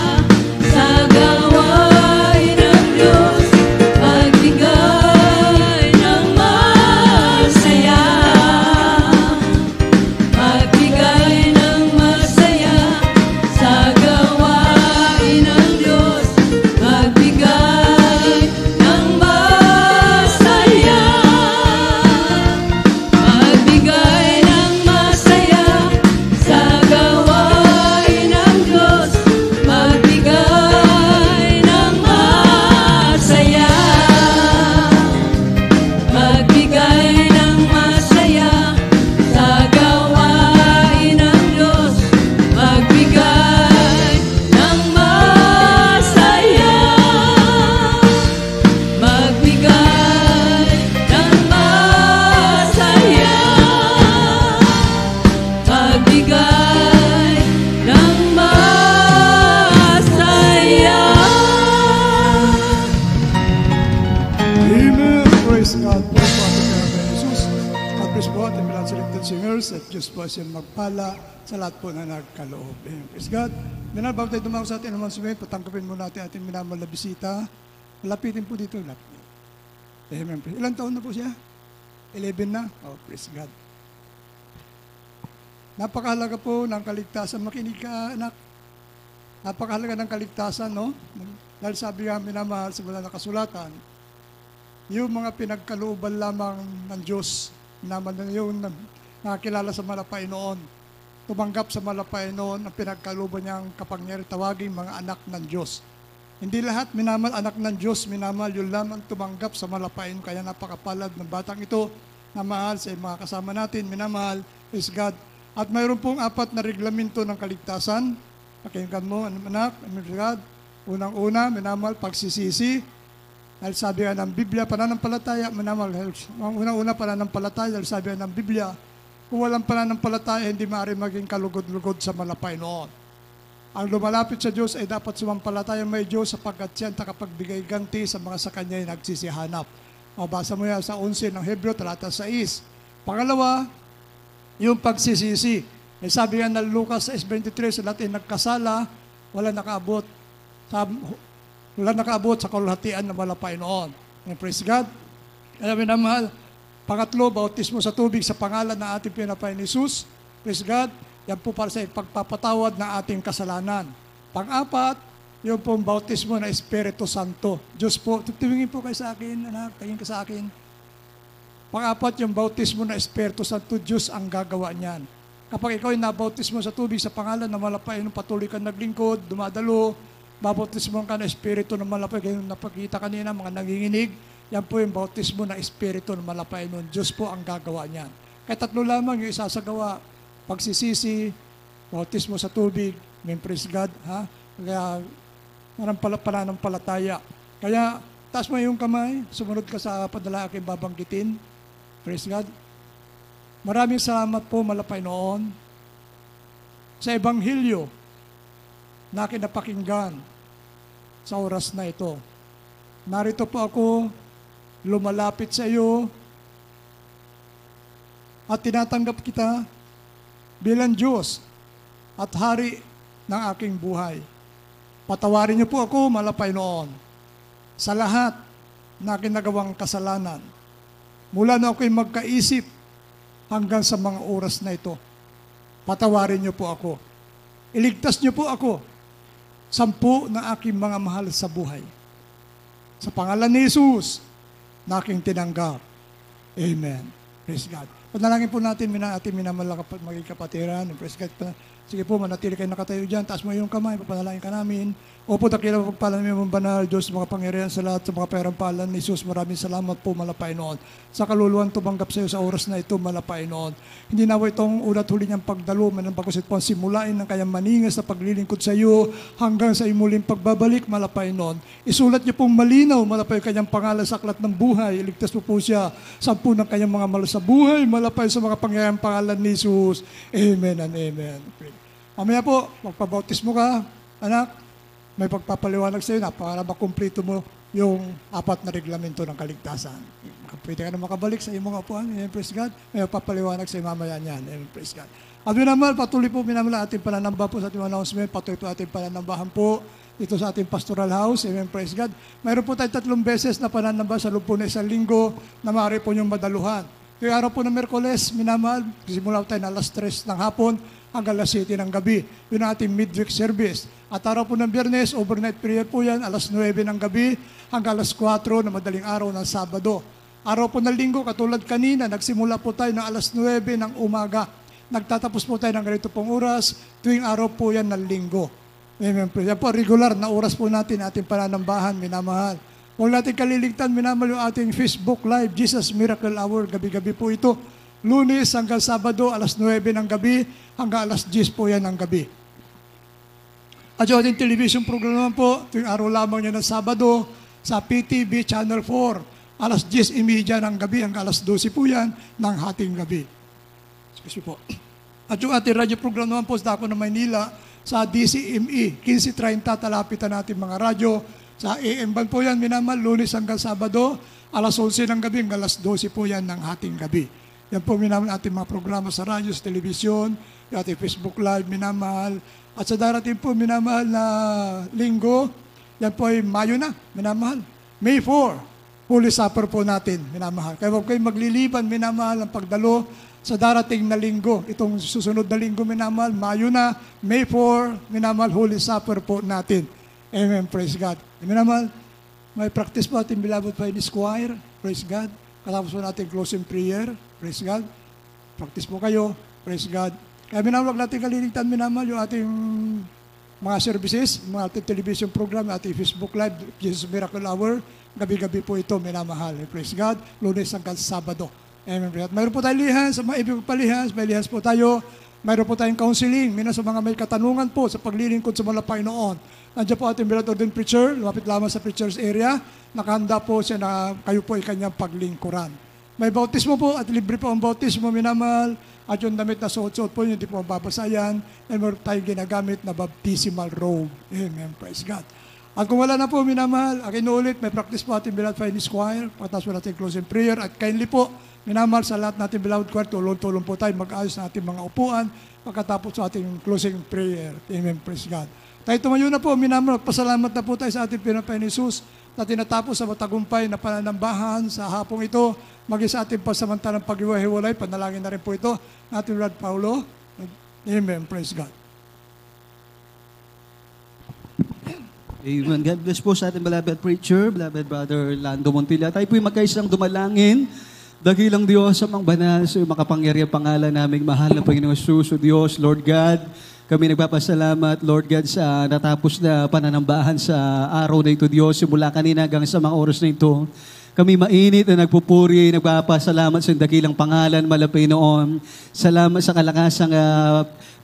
[SPEAKER 4] sa gawain ng Diyos. Magbigay
[SPEAKER 2] God bless po ating mga selected singers at Diyos po siyang magpala sa lahat po na nagkaloob. Amen. Praise God. Minal, bago tayo dumako sa ating announcement, patangkapin muna natin ating minamahal na bisita. Lapitin po dito. Lapit. Amen. Ilang taon na po siya? 11 na? Oh, praise God. Napakahalaga po ng kaligtasan. Makinig ka, anak. Napakahalaga ng kaligtasan, no? Dahil sabi nga, minamahal sa wala nakasulatan, yung mga pinagkalooban lamang ng Diyos, minamahal na yun, nakakilala sa malapay noon, tumanggap sa malapay noon, ang pinagkalooban niyang kapangyarihan, tawagin mga anak ng Diyos. Hindi lahat minamahal anak ng Diyos, minamahal yun lamang tumanggap sa malapay noon. Kaya napakapalad ng batang ito na mahal sa mga kasama natin, minamahal, is God. At mayroon pong 4 na reglamento ng kaligtasan. Pakinggan mo, anak, God. Unang-una, minamahal, pagsisisi. Dahil sabi nga ng Biblia, pananampalataya, minamahal. Unang-una, pananampalataya, dahil sabi nga ng Biblia, kung walang pananampalataya, hindi maaari maging kalugod-lugod sa malapay noon. Ang lumalapit sa Diyos ay dapat sumampalataya may Diyos sapagkat siya nakapagbigay ganti sa mga sa Kanya yung nagsisihanap. Mabasa mo yan sa 11 ng Hebreo, talata 6. Pangalawa, yung pagsisisi. Sabi nga ng Lucas 6:23, sa lahat ay nagkasala, wala nakaabot sa kalahatian na malapay noon. Praise God. Kaya minamahal, pangatlo, bautismo sa tubig sa pangalan ng ating pinapay ni Jesus. Praise God. Yan po para sa pagpapatawad ng ating kasalanan. Pang-apat, yung pong bautismo na Espiritu Santo. Diyos po, tutuwingin po kayo sa akin, anak, tingin ka sa akin. Pang-apat, yung bautismo na Espiritu Santo, Diyos ang gagawa niyan. Kapag ikaw ay nabautismo sa tubig sa pangalan ng malapay, nung patuloy kang naglingkod, dumadalo, bautismo ka na Espiritu ng malapay, kaya napakita kanina, mga nanginginig, yan po yung bautismo na Espiritu ng malapay nun. Diyos po ang gagawa niyan. Kaya 3 lamang yung isasagawa, pagsisisi, bautismo sa tubig, praise God, ha? Kaya, pananampalataya. Kaya, taas mo yung kamay, sumunod ka sa padala aking babanggitin. Praise God. Maraming salamat po, malapay noon, sa Ebanghelyo na kinapakinggan sa oras na ito. Narito po ako, lumalapit sa iyo, at tinatanggap kita bilang Diyos at Hari ng aking buhay. Patawarin niyo po ako, malapay noon, sa lahat na ginagawang kasalanan. Mula na ako'y magkaisip hanggang sa mga oras na ito. Patawarin niyo po ako. Iligtas niyo po ako 10 na aking mga mahal sa buhay. Sa pangalan ni Jesus, na aking tinanggap. Amen. Praise God. Panalangin po natin, ating minamahal maging kapatiran. Praise God. Sige po, manatili kayo nakatayo dyan. Taas mo yung kamay, papanalangin ka namin. Opo, dakilang pagpalan mo yung banal, Diyos, mga pangyarihan sa lahat, sa mga perampalan ni Jesus. Maraming salamat po, malapay noon. Sa kaluluwan, tumanggap sa iyo sa oras na ito, malapay noon. Hindi nawa itong ulat huli niyang pagdalo, manang pagkusit po ang simulain ng kanyang maningas na paglilingkod sa iyo hanggang sa imuling pagbabalik, malapay noon. Isulat niyo pong malinaw, malapay kanyang pangalan sa aklat ng buhay. Iligtas mo po siya 10 ng kanyang mga mahal sa buhay, malapay sa mga pangyayang pangalan ni Jesus. Amen and amen. Mamaya po, magpabautismo ka, anak, may pagpapaliwanag sa iyo na para makumplito mo yung 4 na reglamento ng kaligtasan. Pwede ka na makabalik sa iyong mga upuan. Amen, praise God. May pagpapaliwanag sa iyo mamaya niyan. Amen, praise God. At minamahal, patuloy po minamahal ating pananamba po sa ating announcement. Patuloy po ating pananambahan po dito sa ating pastoral house. Amen, praise God. Mayroon po tayo 3 beses na pananamba sa loob po na 1 linggo na maaari po niyong madaluhan. Yung araw po ng Merkoles, minamahal, simula tayo na alas 3 ng hapon hanggang alas 7 ng gabi. Yun ang ating midweek service. At araw po ng Biyernes, overnight prayer po yan, alas 9 ng gabi hanggang alas 4 na madaling araw ng Sabado. Araw po ng Linggo, katulad kanina, nagsimula po tayo ng alas 9 ng umaga. Nagtatapos po tayo ng ganito pong oras, tuwing araw po yan ng Linggo. Amen. Yan po, regular na oras po natin, ating pananambahan, minamahal. Huwag natin kaliligtan, minamahal yung ating Facebook Live, Jesus Miracle Hour, gabi-gabi po ito. Lunes hanggang Sabado, alas 9 ng gabi, hanggang alas 10 po yan ng gabi. At yung ating television program naman po, tuwing araw lamang yan ng Sabado, sa PTV Channel 4, alas 10:30 ng gabi, hanggang alas 12 po yan ng hating gabi. Excuse me po. At yung ating radio program naman po sa Dako ng Maynila, sa DCME, 15:30, talapitan natin mga radyo. Sa AM band po yan, minamahal, Lunes hanggang Sabado, alas 11 ng gabi, hanggang alas 12 po yan ng hating gabi. Yan po minamahal ating mga programa sa radyo, sa telebisyon, yung ating Facebook Live, minamahal. At sa darating po, minamahal na linggo, yan po ay Mayo na, minamahal. May 4, Holy Supper po natin, minamahal. Kaya huwag kayong magliliban, minamahal, ang pagdalo sa darating na linggo. Itong susunod na linggo, minamahal, Mayo na, May 4, minamahal, Holy Supper po natin. Amen, praise God. Minamahal, may practice po ating beloved Finance Choir, praise God. Katapos po natin closing prayer, praise God. Practice po kayo, praise God. Kaya minamahal, huwag natin kaliligtan, minamahal, yung ating mga services, mga ating television program, ating Facebook Live, Jesus Miracle Hour, gabi-gabi po ito, minamahal. Praise God, Lunes hanggang Sabado. Amen. Mayroon po tayong lihas, sa mga ibig palihas, may lihas po tayo. Mayroon po tayong counseling, sa mga may katanungan po sa paglilingkod sa mga Panginoon. Nandiyan po ating beloved ordained preacher, lumapit lamang sa preacher's area, nakahanda po siya na kayo po ay kanyang paglingkuran. May bautismo po at libre po ang bautismo, minamahal. At yung damit na suot-suot po, hindi po mababasayan. At meron tayong ginagamit na baptismal robe. Amen. Praise God. At kung wala na po, minamahal, akin ulit, may practice po ating beloved Finance Choir. Pagkatapos po natin closing prayer. At kindly po, minamahal sa lahat natin beloved choir, tulong-tulong po tayo, mag-ayos na ating mga upuan. Pagkatapos sa ating closing prayer. Amen. Praise God. Tayo tumayo na po, minamahal, pasalamat na po tayo sa ating Panginoon Jesus na tinatapos sa matagumpay na pananambahan sa hapong ito, maging sa ating pasamantalang paghiwa-hiwalay, panalangin na rin po ito, natin Brad Paulo. Amen. Praise God.
[SPEAKER 5] Amen. God bless po sa ating beloved preacher, beloved brother Lando Montilla. Tayo po'y magkaisang dumalangin. Dakilang Diyos sa mga banal, sa makapangyarihan pangalan naming mahal na Panginoong Jesus, o Diyos, Lord God. Kami nagpapasalamat, Lord God, sa natapos na pananambahan sa araw na ito, Diyos, simula kanina hanggang sa mga oras na ito. Kami mainit na nagpupuri, nagpapasalamat sa dakilang pangalan, malapay noon. Salamat sa kalakasang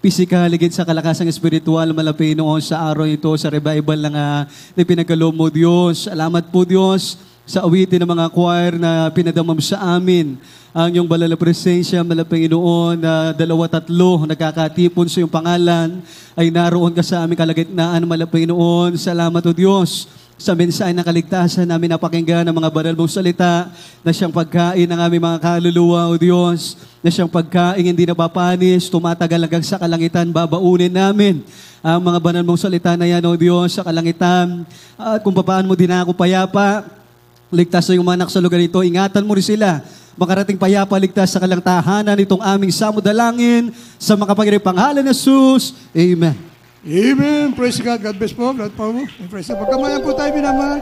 [SPEAKER 5] physical, higit sa kalakasang spiritual, malapay noon sa araw ito, sa revival na pinagkaloob mo, Diyos. Salamat po, Diyos, sa awitin ng mga choir na pinadamam sa amin. Ang iyong balal na presensya, malapay noon, na 2-3 nagkakatipon sa iyong pangalan, ay naroon ka sa aming kalagitnaan, malapay noon. Salamat o Diyos sa mensahe ng kaligtasan namin napakinggan ng mga banal mong salita na siyang pagkain ng aming mga kaluluwa, o Diyos, na siyang pagkain hindi napapanis, tumatagal hanggang sa kalangitan, babaunin namin ang mga banal mong salita na yan, o Diyos, sa kalangitan. At kung paano mo din ako payapa, ligtas sa iyong mga anak sa lugar ito, ingatan mo rin sila, makarating payapa, ligtas sa kalang tahanan itong aming samudalangin sa makapangyarihang pangalan ni Jesus. Amen.
[SPEAKER 2] Amen. Praise God. God bless po. God po. Praise God. Pagkamayan po tayo, minamahal.